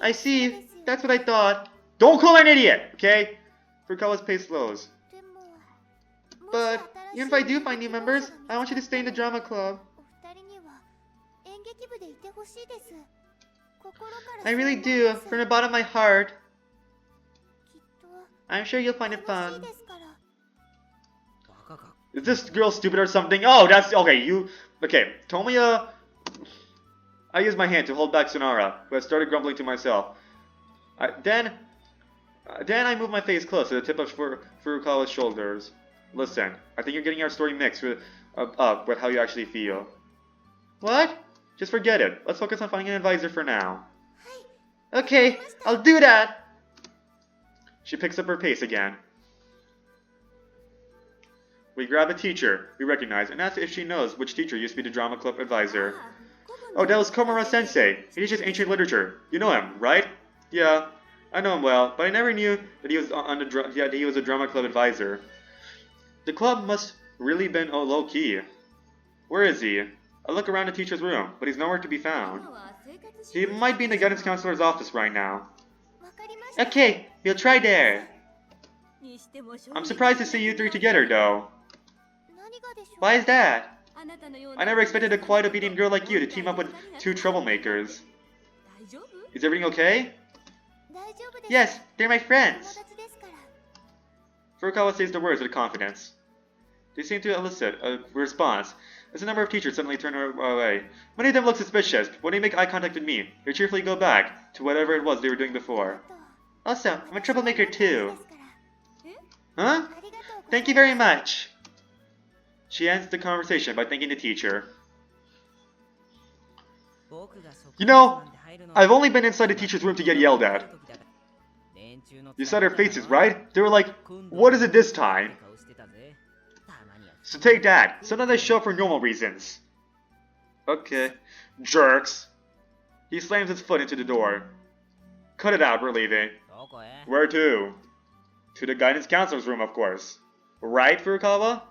I see. That's what I thought. Don't call her an idiot, okay? Furukawa's pace slows. But even if I do find new members, I want you to stay in the drama club. I really do, from the bottom of my heart. I'm sure you'll find it fun. Is this girl stupid or something? Oh, that's... Okay, Okay, Tomoya... I use my hand to hold back Tsundere, who has started grumbling to myself. Then I move my face close to the tip of Furukawa's shoulders. Listen, I think you're getting our story mixed up with how you actually feel. What? Just forget it. Let's focus on finding an advisor for now. Okay, I'll do that! She picks up her pace again. We grab a teacher we recognize and ask if she knows which teacher used to be the drama club advisor. Oh, that was Komura-sensei. He teaches ancient literature. You know him, right? Yeah, I know him well, but I never knew that he was a drama club advisor. The club must really been low-key. Where is he? I look around the teacher's room, but he's nowhere to be found. He might be in the guidance counselor's office right now. Okay, we'll try there. I'm surprised to see you three together, though. Why is that? I never expected a quiet, obedient girl like you to team up with two troublemakers. Is everything okay? Yes, they're my friends. Furukawa says the words with confidence. They seem to elicit a response, as a number of teachers suddenly turn away. Many of them look suspicious, but when they make eye contact with me, they cheerfully go back to whatever it was they were doing before. Also, I'm a troublemaker too. Huh? Thank you very much. She ends the conversation by thanking the teacher. You know, I've only been inside the teacher's room to get yelled at. You saw their faces, right? They were like, what is it this time? So take that. Sometimes they show up for normal reasons. Okay. Jerks. He slams his foot into the door. Cut it out, we're leaving. Where to? To the guidance counselor's room, of course. Right, Furukawa?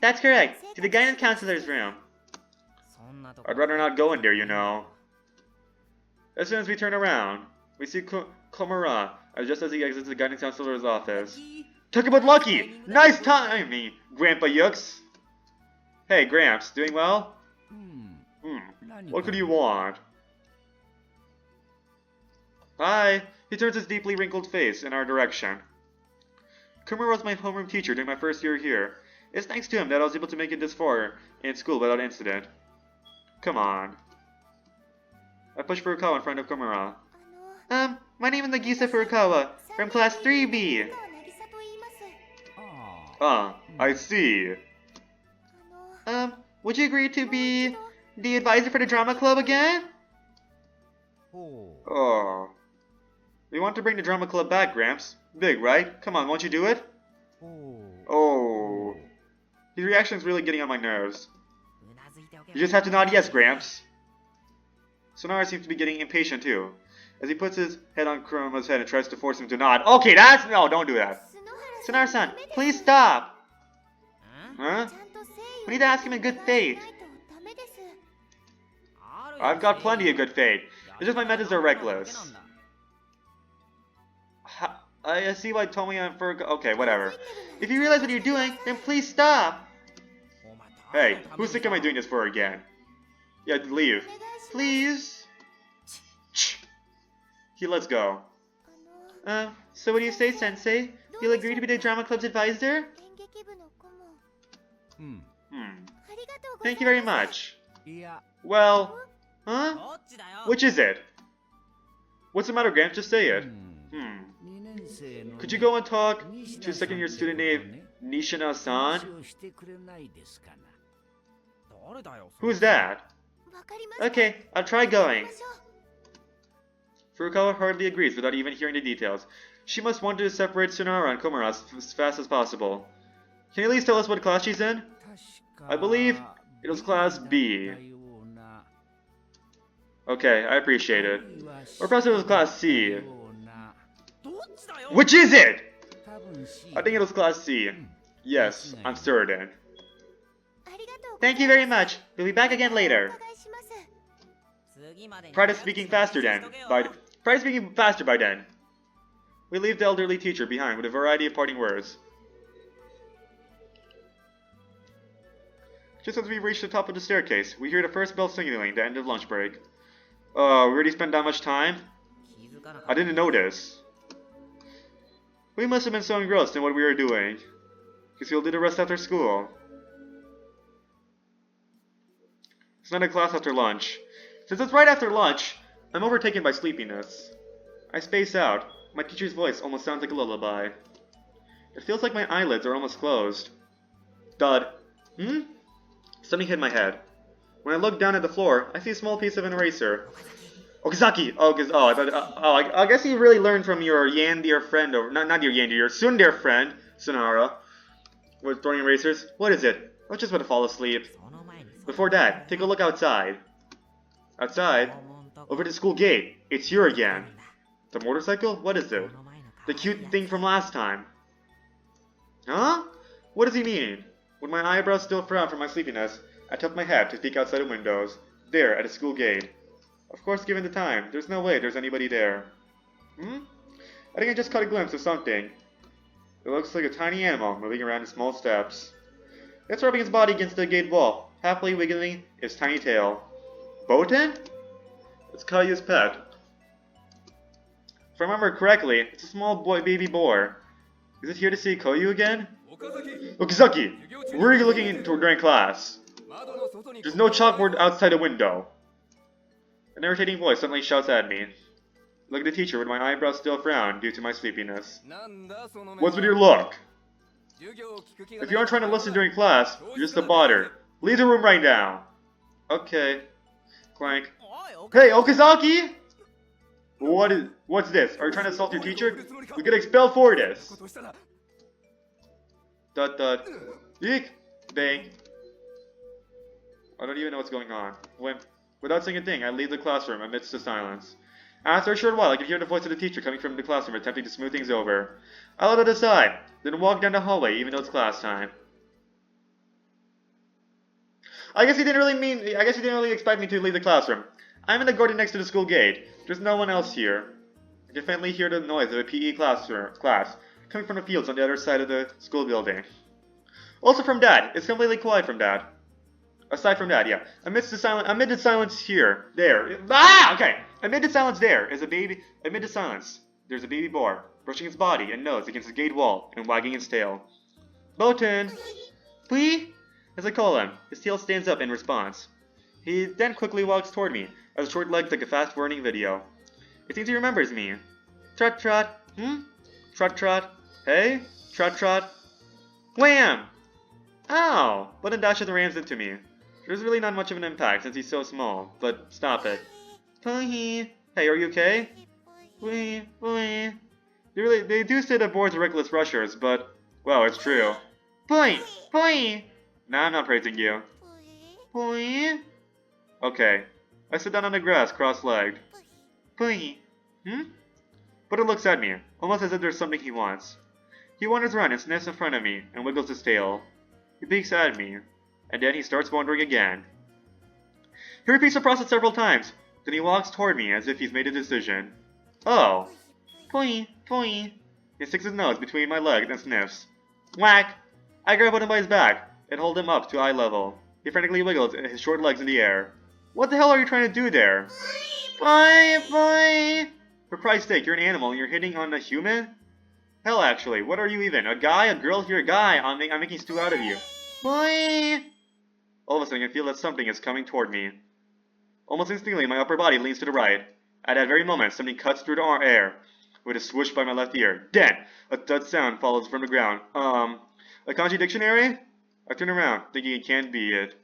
That's correct. To the guidance counselor's room. I'd rather not go in there, you know. As soon as we turn around, we see Komura, just as he exits the guidance counselor's office. Talk about lucky! Nice timing, Grandpa Yux! Hey, Gramps, doing well? What could you want? Hi! He turns his deeply wrinkled face in our direction. Komura was my homeroom teacher during my first year here. It's thanks to him that I was able to make it this far in school without incident. Come on. I push Furukawa in front of Komura. My name is Nagisa Furukawa, from class 3B. I see. Would you agree to be the advisor for the drama club again? Oh. We want to bring the drama club back, Gramps. Big, right? Come on, won't you do it? Oh. His reaction is really getting on my nerves. You just have to nod yes, Gramps. Tsundere seems to be getting impatient too, as he puts his head on Kuroma's head and tries to force him to nod. Okay, no, don't do that. Tsundere-san, please stop. Huh? We need to ask him in good faith. I've got plenty of good faith. It's just my methods are reckless. I see why Tomoya and Furukawa... Okay, whatever. If you realize what you're doing, then please stop. Hey, whose sick am I doing this for again? Yeah, leave. Please? He lets go. So what do you say, Sensei? You'll agree to be the drama club's advisor? Thank you very much. Well, huh? Which is it? What's the matter, Gramps? Just say it. Could you go and talk to a second-year student named Nishina-san? Who's that? Okay, I'll try going. Furukawa hardly agrees without even hearing the details. She must want to separate Tsundere and Komura as fast as possible. Can you at least tell us what class she's in? I believe it was class B. Okay, I appreciate it. Or perhaps it was Class C. Which is it? I think it was Class C. Yes, I'm certain. Thank you very much. We'll be back again later. Try speaking faster then. Try speaking faster by then. We leave the elderly teacher behind with a variety of parting words. Just as we reach the top of the staircase, we hear the first bell signaling the end of lunch break. We already spent that much time? I didn't notice. We must have been so engrossed in what we were doing. Guess we'll do the rest after school. It's not a class after lunch. Since it's right after lunch, I'm overtaken by sleepiness. I space out. My teacher's voice almost sounds like a lullaby. It feels like my eyelids are almost closed. Thud. Something hit my head. When I look down at the floor, I see a small piece of an eraser. Okazaki! I guess you really learned from your Yandere friend, or not your Yandere, your Tsundere friend, Sonara, with throwing erasers. What is it? I was just about to fall asleep. Before that, take a look outside. Outside? Over the school gate. It's here again. The motorcycle? What is it? The cute thing from last time. Huh? What does he mean? With my eyebrows still frowned from my sleepiness, I tilt my head to peek outside the windows. There, at the school gate. Of course, given the time, there's no way there's anybody there. I think I just caught a glimpse of something. It looks like a tiny animal moving around in small steps. It's rubbing its body against the gate wall, happily wiggling its tiny tail. Boten? It's Kayu's pet. If I remember correctly, it's a small baby boar. Is it here to see Koyu again? Okazaki! Where are you looking into during class? There's no chalkboard outside the window. An irritating voice suddenly shouts at me. Look at the teacher with my eyebrows still frowned due to my sleepiness. What's with your look? If you aren't trying to listen during class, you're just a bother. Leave the room right now. Okay. Clank. Hey, Okazaki! What's this? Are you trying to assault your teacher? We get expelled for this. Dot dot. Eek! Bang. I don't even know what's going on. Without saying a thing, I leave the classroom amidst the silence. After a short while, I can hear the voice of the teacher coming from the classroom attempting to smooth things over. I let it aside, then walk down the hallway even though it's class time. I guess he didn't really expect me to leave the classroom. I'm in the garden next to the school gate. There's no one else here. I can faintly hear the noise of a PE class coming from the fields on the other side of the school building. Also from Dad. It's completely quiet from Dad. Aside from that, yeah. Amid the silence there's a baby boar, brushing its body and nose against the gate wall and wagging its tail. Boten! Please? As I call him, his tail stands up in response. He then quickly walks toward me, as his short legs like a fast-burning video. It seems he remembers me. Trot trot. Trot trot. Hey? Trot trot. Wham! Ow! Boten dashes and rams into me. There's really not much of an impact since he's so small, but stop it. Hey, are you okay? They do say that boars are reckless rushers, but, well, it's true. Nah, I'm not praising you. Okay. I sit down on the grass, cross-legged. But it looks at me, almost as if there's something he wants. He wanders around and sniffs in front of me and wiggles his tail. He peeks at me, and then he starts wandering again. He repeats the process several times, then he walks toward me as if he's made a decision. Oh. He sticks his nose between my legs and sniffs. Whack! I grab him by his back and hold him up to eye level. He frantically wiggles his short legs in the air. What the hell are you trying to do there? For Christ's sake, you're an animal and you're hitting on a human? Hell, actually, what are you even? A guy? A girl? If you're a guy, I'm making stew out of you. All of a sudden, I feel that something is coming toward me. Almost instantly, my upper body leans to the right. At that very moment, something cuts through the air with a swoosh by my left ear. Then, a thud sound follows from the ground. A kanji dictionary? I turn around, thinking it can't be it.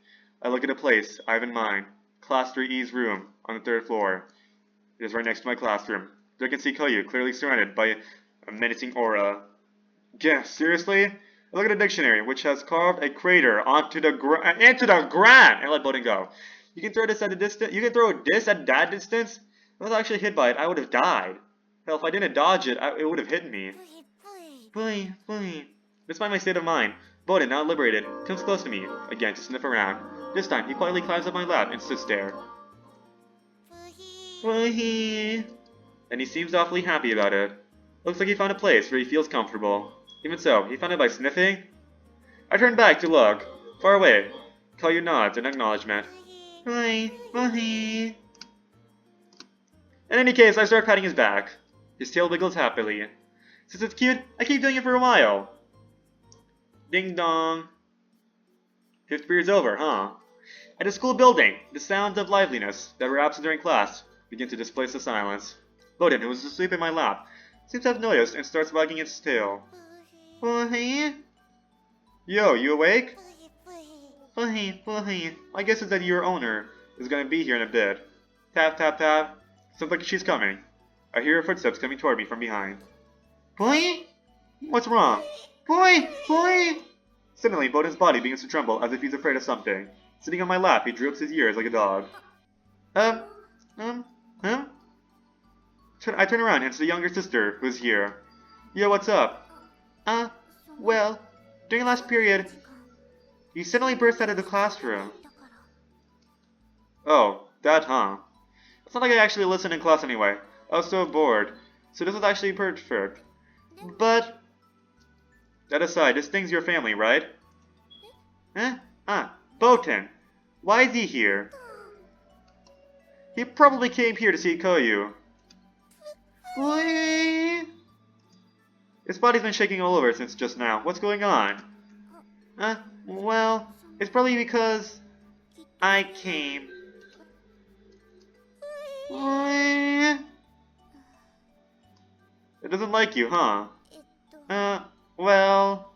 I look at a place I have in mind. Class 3E's room, on the 3rd floor. It is right next to my classroom. There I can see Koyu, clearly surrounded by a menacing aura. Yeah, seriously? I look at a dictionary, which has carved a crater into the ground, and let Boten go. You can throw this at a distance. You can throw this at that distance? If I was actually hit by it, I would have died. Hell, if I didn't dodge it, it would have hit me. Boy, boy. Despite my state of mind, Bowden, now liberated, comes close to me, again to sniff around. This time, he quietly climbs up my lap and sits there. Boy. And he seems awfully happy about it. Looks like he found a place where he feels comfortable. Even so, he found it by sniffing? I turned back to look. Far away. Kayu nods in acknowledgement. Boy, boy. In any case, I start patting his back. His tail wiggles happily. Since it's cute, I keep doing it for a while. Ding dong. Fifth period's over, huh? At a school building, the sounds of liveliness that were absent during class begin to displace the silence. Bowden, who was asleep in my lap, seems to have noticed and starts wagging its tail. Boy. Yo, you awake? Boy, boy. I guess it's that your owner is gonna be here in a bit. Tap, tap, tap. Sounds like she's coming. I hear her footsteps coming toward me from behind. Boy? What's wrong? Boy! Boy! Suddenly, Bowden's body begins to tremble as if he's afraid of something. Sitting on my lap, he droops his ears like a dog. Huh? I turn around and it's the younger sister who's here. Yo, what's up? Well, during last period, you suddenly burst out of the classroom. Oh, that, huh? It's not like I actually listened in class anyway. I was so bored, so this was actually perfect. But, that aside, this thing's your family, right? Huh? Boten. Why is he here? He probably came here to see Koyu. His body's been shaking all over since just now. What's going on? Well, it's probably because I came. It doesn't like you, huh? Well...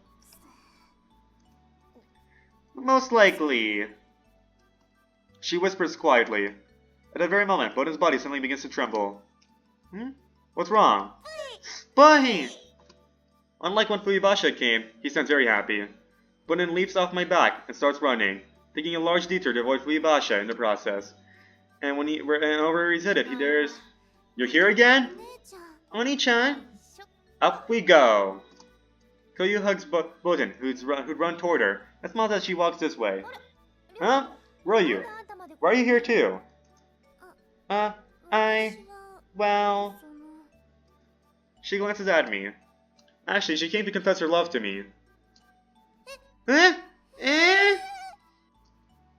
most likely. She whispers quietly. At that very moment, Boden's body suddenly begins to tremble. What's wrong? Boy! Unlike when Fuyubasha came, he sounds very happy. Boden leaps off my back and starts running, taking a large detour to avoid Fuyubasha in the process. And when over he's headed, he dares... You're here again? Oni-chan? Up we go! Koyu hugs Boden, who'd run toward her, and smiles as she walks this way. Huh? Royu, why are you here too? Well... She glances at me. Actually, she came to confess her love to me.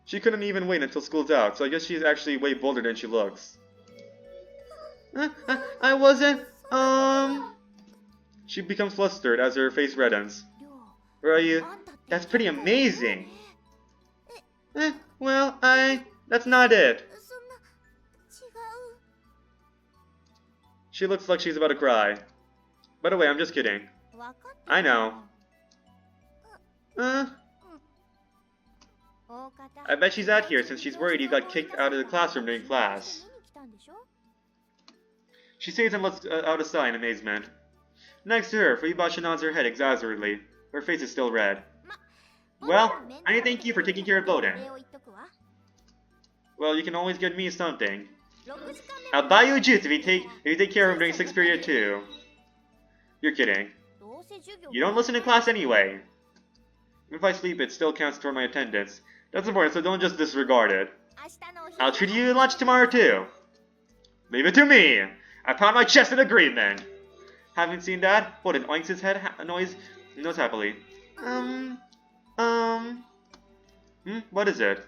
She couldn't even wait until school's out, so I guess she's actually way bolder than she looks. I wasn't, She becomes flustered as her face reddens. Where are you? That's pretty amazing. Well, that's not it. She looks like she's about to cry. By the way, I'm just kidding. I know. I bet she's out here since she's worried you got kicked out of the classroom during class. She says and lets out a sigh in amazement. Next to her, Fuyubasha nods her head exasperately. Her face is still red. Well, I need to thank you for taking care of Boden. Well, you can always get me something. I'll buy you a juice if you take care of him during 6th period too. You're kidding. You don't listen in class anyway. Even if I sleep, it still counts toward my attendance. That's important, so don't just disregard it. I'll treat you to lunch tomorrow too. Leave it to me. I pound my chest in agreement. Haven't seen that? Boden oinks his head noise happily. What is it?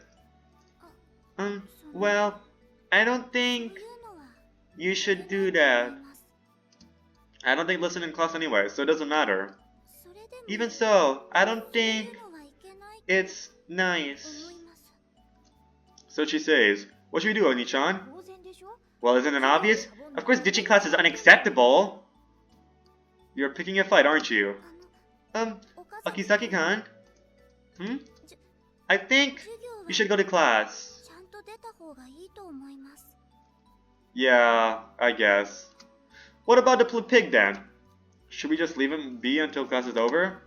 Well, I don't think you should do that. I don't think listen in class anyway, so it doesn't matter. Even so, I don't think it's nice. So she says, what should we do, Oni-chan? Well, isn't it obvious? Of course ditching class is unacceptable. You're picking a fight, aren't you? Akisaki-kan? I think you should go to class. Yeah, I guess. What about the pig then? Should we just leave him be until class is over?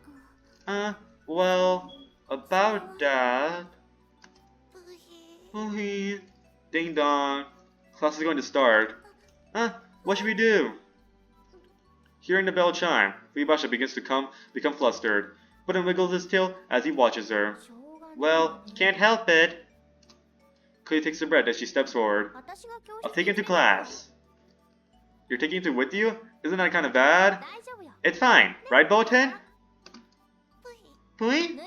Well, about that... Hee. Ding dong. Class is going to start. Huh? What should we do? Hearing the bell chime, Fuyabasha begins to become flustered. Button wiggles his tail as he watches her. Well, can't help it. Koyu takes a breath as she steps forward. I'll take him to class. You're taking him with you? Isn't that kind of bad? It's fine, right, Boten? Pui?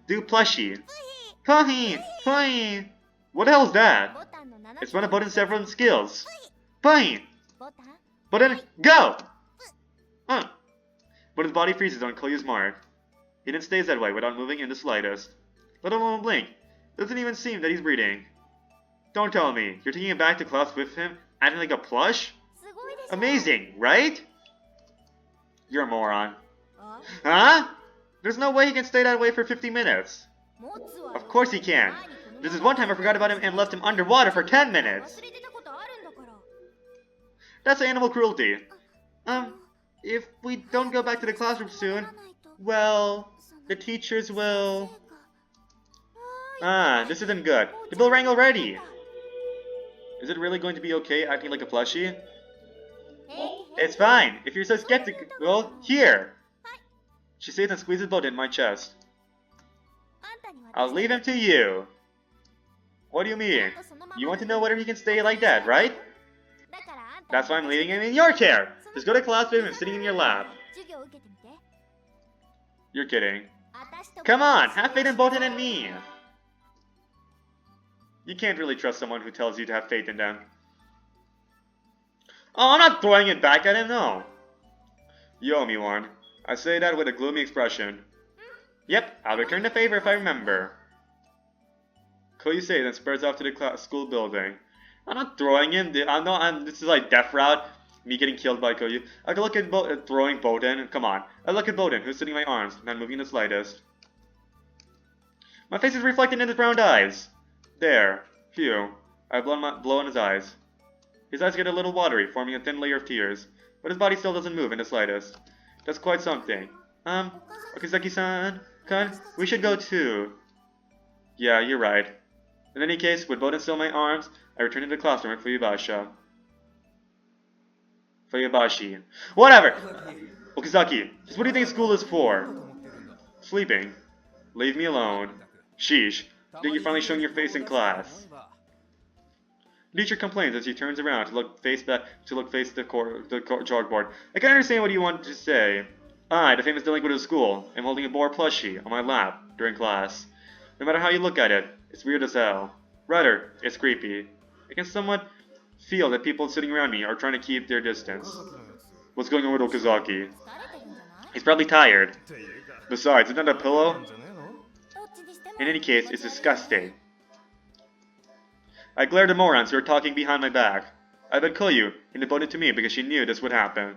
Do plushie. Pui! Pui! What the hell is that? It's one of Boten's several skills. Pui! Boten, go! Boten's body freezes on Koyu's mark. He then stays that way without moving in the slightest. Let alone blink. Doesn't even seem that he's breathing. Don't tell me, you're taking him back to class with him, acting like a plush? Amazing, right? You're a moron. Huh? There's no way he can stay that way for 50 minutes. Of course he can. This is one time I forgot about him and left him underwater for 10 minutes. That's animal cruelty. If we don't go back to the classroom soon, well, the teachers will... this isn't good. The bell rang already. Is it really going to be okay acting like a plushie? It's fine. If you're so skeptical, here. She says and squeezes Boten in my chest. I'll leave him to you. What do you mean? You want to know whether he can stay like that, right? That's why I'm leaving him in your care. Just go to class with him sitting in your lap. You're kidding. Come on, have faith in Boten and me. You can't really trust someone who tells you to have faith in them. Oh, I'm not throwing it back at him, no. You owe me one. I say that with a gloomy expression. Yep, I'll return the favor if I remember. Koyu says and spurs off to the school building. I'm not throwing him. This is like death route. Me getting killed by Koyu. I can look at throwing Boten. Come on. I look at Boten, who's sitting in my arms, not moving the slightest. My face is reflected in his brown eyes. There. Phew. I blow in his eyes. His eyes get a little watery, forming a thin layer of tears, but his body still doesn't move in the slightest. That's quite something. Okazaki-san, we should go too. Yeah, you're right. In any case, with Boten still in my arms, I return to the classroom at Fuyabasha. Fuyabashi. Whatever! Okazaki, just what do you think school is for? Sleeping. Leave me alone. Sheesh. Think you're finally showing your face in class. The teacher complains as he turns around to face the chalkboard. I can understand what you want to say. I, the famous delinquent of school, am holding a boar plushie on my lap during class. No matter how you look at it, it's weird as hell. Rather, it's creepy. I can somewhat feel that people sitting around me are trying to keep their distance. What's going on with Okazaki? He's probably tired. Besides, isn't that a pillow? In any case, it's disgusting. I glared at morons who were talking behind my back. I bet Koyu handed Boten to me because she knew this would happen.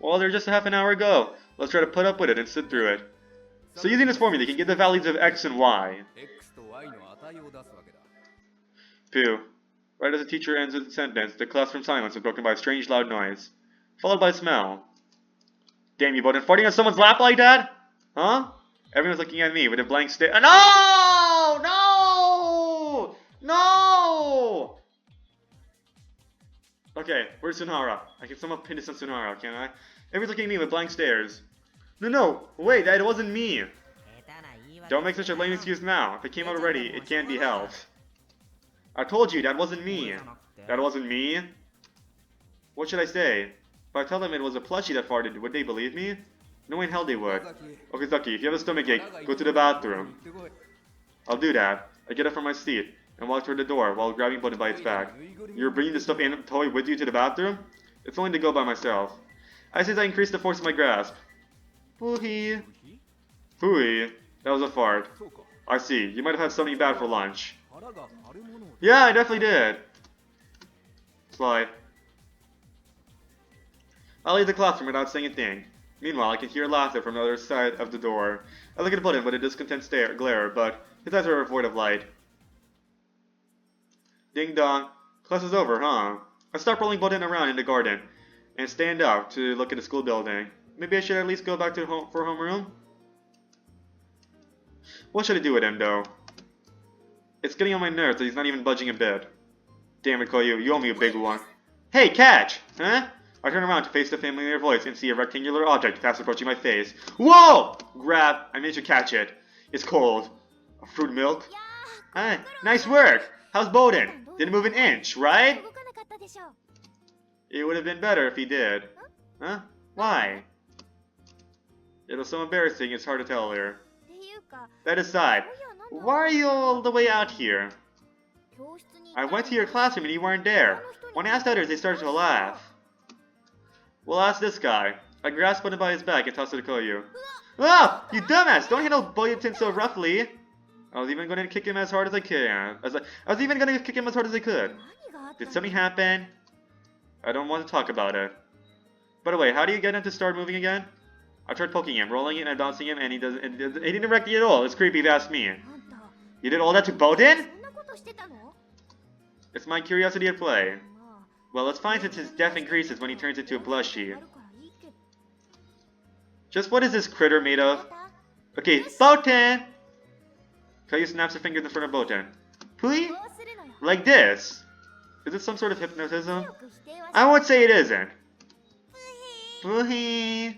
Well, they're just half an hour ago. Let's try to put up with it and sit through it. So using this formula, you can get the values of x and y. Phew. Right as the teacher ends the sentence, the classroom silence is broken by a strange loud noise, followed by a smell. Damn you, Boten, farting on someone's lap like that? Huh? Everyone's looking at me with a blank stare. No! No! No! Okay, where's Tsundere? I can somehow pin this on Tsundere, can't I? Everyone's looking at me with blank stares. No, wait, that wasn't me. Don't make such a lame excuse now. If it came out already, it can't be helped. I told you, that wasn't me. That wasn't me? What should I say? If I tell them it was a plushie that farted, would they believe me? No way in hell they would. Okazaki, if you have a stomachache, go to the bathroom. I'll do that. I get up from my seat and walk toward the door while grabbing Boten by its back. You're bringing the stuffed animal toy with you to the bathroom? It's only to go by myself. I say as I increase the force of my grasp. Fooey. Fooey. That was a fart. I see. You might have had something bad for lunch. Yeah, I definitely did. Sly. I'll leave the classroom without saying a thing. Meanwhile, I can hear laughter from the other side of the door. I look at Boten with a discontent glare, but his eyes are void of light. Ding dong. Class is over, huh? I start rolling Boten around in the garden and stand up to look at the school building. Maybe I should at least go back to homeroom? What should I do with him, though? It's getting on my nerves that he's not even budging a bit. Damn it, Koyu, you owe me a big one. Hey, catch! Huh? I turn around to face the familiar voice and see a rectangular object fast approaching my face. Whoa! Grab. I managed to catch it. It's cold. A fruit milk? Ah, nice work! How's Bowden? Didn't move an inch, right? It would have been better if he did. Huh? Why? It was so embarrassing, it's hard to tell her. That aside, why are you all the way out here? I went to your classroom and you weren't there. When I asked others, they started to laugh. Well, ask this guy. I grasped Bowden by his back and tossed it to Koyu. Ah! You dumbass! Don't handle Boyutin so roughly! I was even going to kick him as hard as I could. I was even going to kick him as hard as I could. Did something happen? I don't want to talk about it. By the way, how do you get him to start moving again? I tried poking him, rolling it and bouncing him, and he didn't wreck me at all. It's creepy if you ask me. You did all that to Bowden? It's my curiosity at play. Well, it's fine since his depth increases when he turns into a blushy. Just what is this critter made of? Okay, Bowden! Koyu snaps her fingers in front of Bowden. Pui? Like this? Is it some sort of hypnotism? I won't say it isn't. Pui.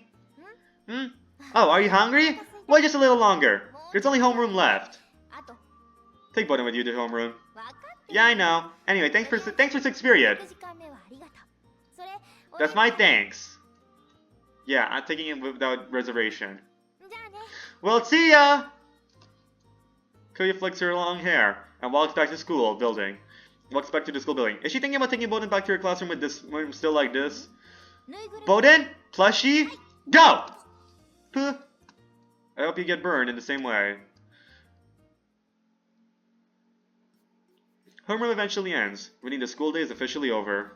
Hmm? Oh, are you hungry? Wait just a little longer. There's only homeroom left. Take Bowden with you to homeroom. Yeah, I know. Anyway, thanks for 6th period. That's my thanks. Yeah, I'm taking it without reservation. Well, see ya! Koyu flicks her long hair and walks back to school building. Walks back to the school building. Is she thinking about taking Bowden back to her classroom with this room still like this? Bowden? Plushie? Go! Puh. I hope you get burned in the same way. Homeroom eventually ends, meaning the school day is officially over.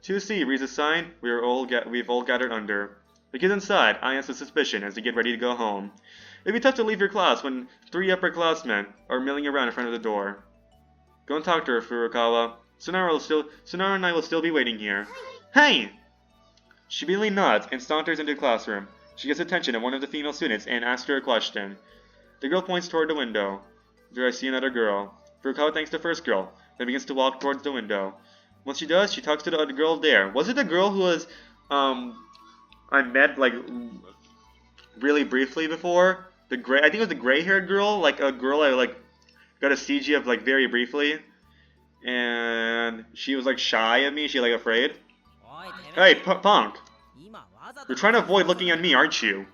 2C reads a sign we've all gathered under. The kids inside eye us with suspicion as they get ready to go home. It'd be tough to leave your class when 3 upperclassmen are milling around in front of the door. Go and talk to her, Furukawa. Tsundere and I will still be waiting here. Hey! She immediately nods and saunters into the classroom. She gets attention of one of the female students and asks her a question. The girl points toward the window. There I see another girl. Furukawa thanks the first girl, then begins to walk towards the window. Once she does, she talks to the other girl there. Was it the girl who was, I met, like, really briefly before? I think it was the gray-haired girl, like a girl I, like, got a CG of, like, very briefly. And she was, like, shy of me, she, like, afraid. Hey, punk! You're trying to avoid looking at me, aren't you?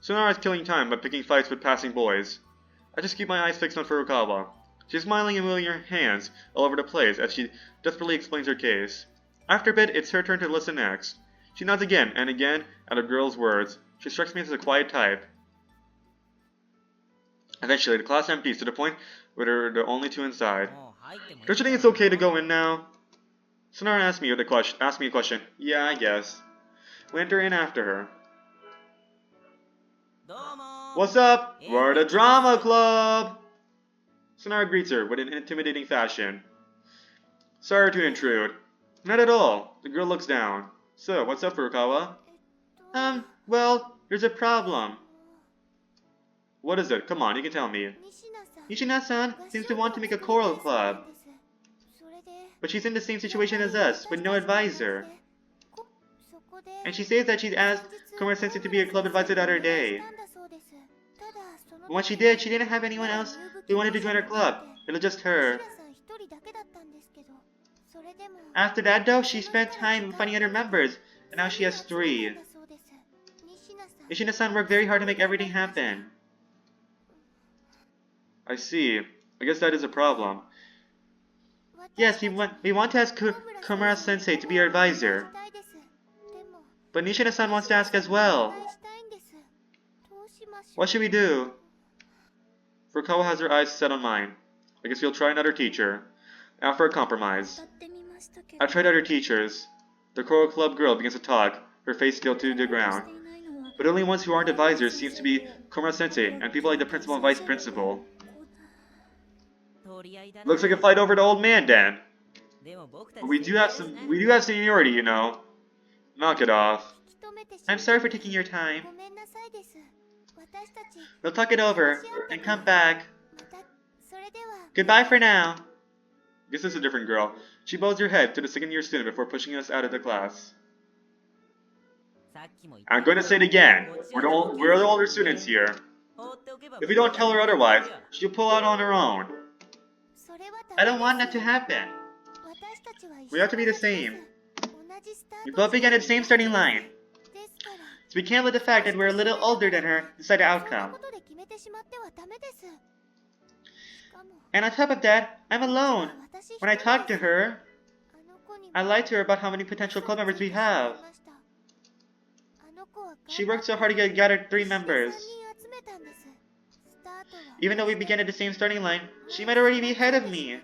Tsundere is killing time by picking fights with passing boys. I just keep my eyes fixed on Furukawa. She's smiling and moving her hands all over the place as she desperately explains her case. After a bit, it's her turn to listen next. She nods again and again at the girl's words. She strikes me as a quiet type. Eventually, the class empties to the point where there are the only 2 inside. Don't you think it's okay to go in now? Tsundere asked me a question. Yeah, I guess. We enter in after her. What's up? We're the drama club! Tsundere greets her with an intimidating fashion. Sorry to intrude. Not at all. The girl looks down. So, what's up, Furukawa? Well, there's a problem. What is it? Come on, you can tell me. Nishina-san seems to want to make a choral club. But she's in the same situation as us, with no advisor. And she says that she's asked Komura-sensei to be her club advisor the other day. But when she did, she didn't have anyone else who wanted to join her club. It was just her. After that though, she spent time finding other members, and now she has 3. Nishina-san worked very hard to make everything happen. I see. I guess that is a problem. Yes, we want to ask Komura-sensei to be our advisor. But Nishina-san wants to ask as well. What should we do? Furukawa has her eyes set on mine. I guess we'll try another teacher. Now for a compromise. I've tried other teachers. The choral club girl begins to talk, her face still to the ground. But the only ones who aren't advisors seems to be Komura-sensei and people like the principal and vice principal. Looks like a fight over the old man, Dan. But we do have seniority, you know. Knock it off. I'm sorry for taking your time. We'll talk it over and come back. Goodbye for now. Guess this is a different girl. She bows her head to the second-year student before pushing us out of the class. I'm going to say it again. We're the older students here. If we don't tell her otherwise, she'll pull out on her own. I don't want that to happen. We have to be the same. We both began at the same starting line. So we can't let the fact that we're a little older than her decide the outcome. And on top of that, I'm alone. When I talk to her, I lied to her about how many potential club members we have. She worked so hard to gather 3 members. Even though we began at the same starting line, she might already be ahead of me.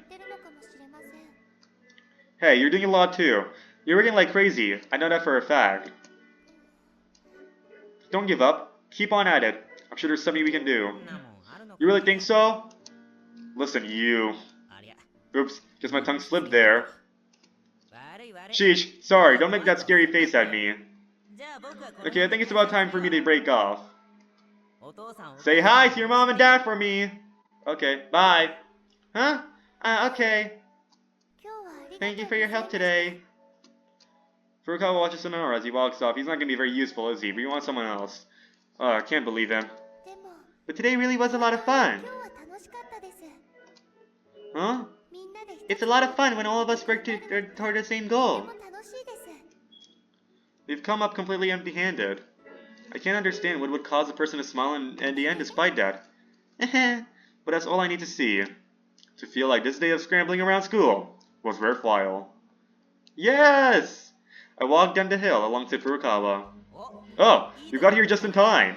Hey, you're doing a lot too. You're working like crazy. I know that for a fact. Don't give up. Keep on at it. I'm sure there's something we can do. You really think so? Listen, you. Oops, guess my tongue slipped there. Sheesh, sorry, don't make that scary face at me. Okay, I think it's about time for me to break off. Say hi to your mom and dad for me. Okay, bye. Huh? Okay. Thank you for your help today. Furukawa watches Tsundere as he walks off. He's not going to be very useful, is he? But you want someone else. I can't believe him. But today really was a lot of fun. Huh? It's a lot of fun when all of us work toward the same goal. We've come up completely empty-handed. I can't understand what would cause a person to smile in the end despite that. But that's all I need to see. To feel like this day of scrambling around school was worthwhile. Yes! I walked down the hill alongside Furukawa. Oh, you got here just in time.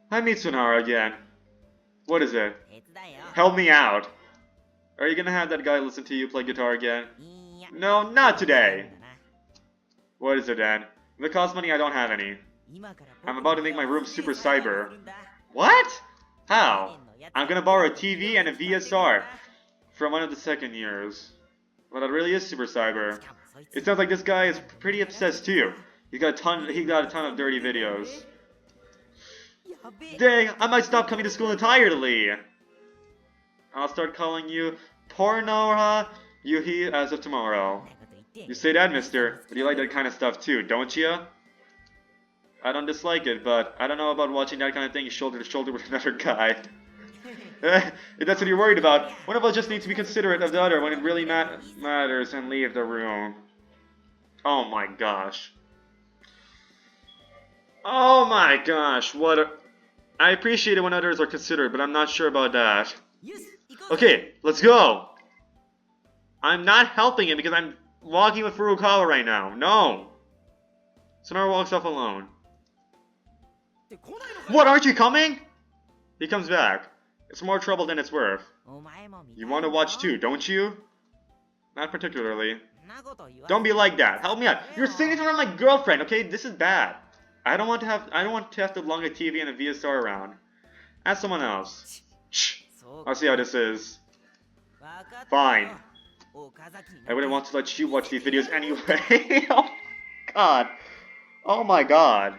I meet Tsundere again. What is it? Help me out. Are you gonna have that guy listen to you play guitar again? No, not today. What is it then? If it costs money, I don't have any. I'm about to make my room super cyber. What? How? I'm gonna borrow a TV and a VSR from one of the second years. Well, that really is super cyber. It sounds like this guy is pretty obsessed too. He got a ton of dirty videos. Dang, I might stop coming to school entirely. I'll start calling you Pornoha Yuhi as of tomorrow. You say that, mister, but you like that kind of stuff too, don't you? I don't dislike it, but I don't know about watching that kind of thing shoulder to shoulder with another guy. If that's what you're worried about, one of us just needs to be considerate of the other when it really matters and leave the room. Oh my gosh. Oh my gosh, I appreciate it when others are considerate, but I'm not sure about that. Okay, let's go! I'm not helping him because I'm walking with Furukawa right now. No! Tsundere walks off alone. What, aren't you coming? He comes back. It's more trouble than it's worth. You want to watch too, don't you? Not particularly. Don't be like that. Help me out. You're sitting around my girlfriend, okay? This is bad. I don't want to have to lug a TV and a VSR around. Ask someone else. Shh. I'll see how this is. Fine. I wouldn't want to let you watch these videos anyway. Oh god. Oh my god.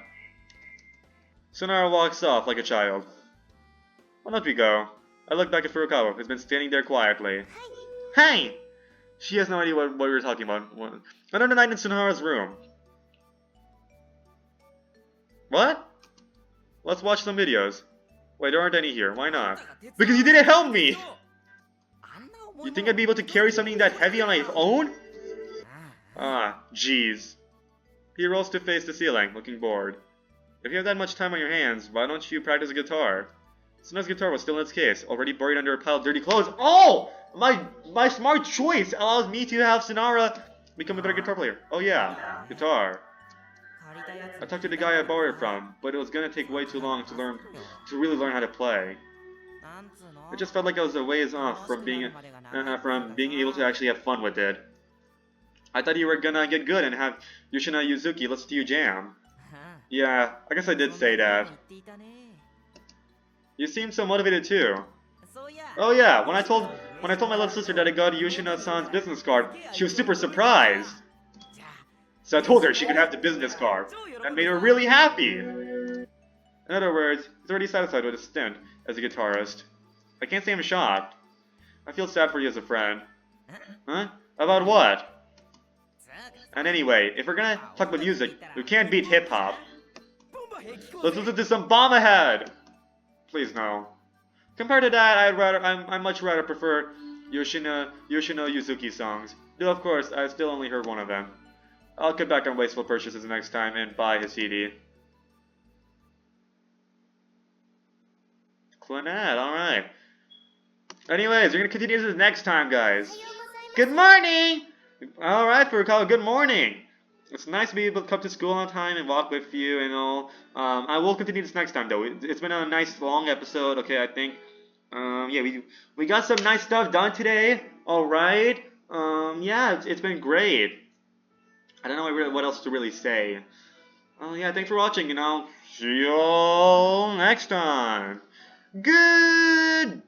Tsundere walks off like a child. Why don't we go? I look back at Furukawa, who's been standing there quietly. Hey! She has no idea what we were talking about. Another night in Tsundere's room. What? Let's watch some videos. Wait, there aren't any here. Why not? Because you didn't help me! You think I'd be able to carry something that heavy on my own? Ah, jeez. He rolls to face the ceiling, looking bored. If you have that much time on your hands, why don't you practice a guitar? Tsundere's guitar was still in its case, already buried under a pile of dirty clothes. Oh! My smart choice allows me to have Tsundere become a better guitar player. Oh yeah, guitar. I talked to the guy I borrowed it from, but it was gonna take way too long to really learn how to play. It just felt like I was a ways off from being able to actually have fun with it. I thought you were gonna get good and have Yoshina Yuzuki listen to you jam. Yeah, I guess I did say that. You seem so motivated too. Oh yeah, when I told my little sister that I got Yoshina-san's business card, she was super surprised. So I told her she could have the business card. That made her really happy. In other words, he's already satisfied with his stint as a guitarist. I can't say I'm shocked. I feel sad for you as a friend. Huh? About what? And anyway, if we're gonna talk about music, we can't beat hip-hop. Let's listen to some Bomberhead! Please no. Compared to that, I much rather prefer Yoshino Yuzuki songs. Though of course, I still only heard one of them. I'll cut back on wasteful purchases next time and buy his CD. Clannad, alright. Anyways, we're gonna continue this next time, guys. Good morning! Alright, Furukawa, good morning! It's nice to be able to come to school on time and walk with you and all. I will continue this next time, though. It's been a nice, long episode, okay, I think. Yeah, we got some nice stuff done today, alright. Yeah, it's been great. I don't know what else to really say. Yeah, thanks for watching, and I'll see you all next time. Goodbye.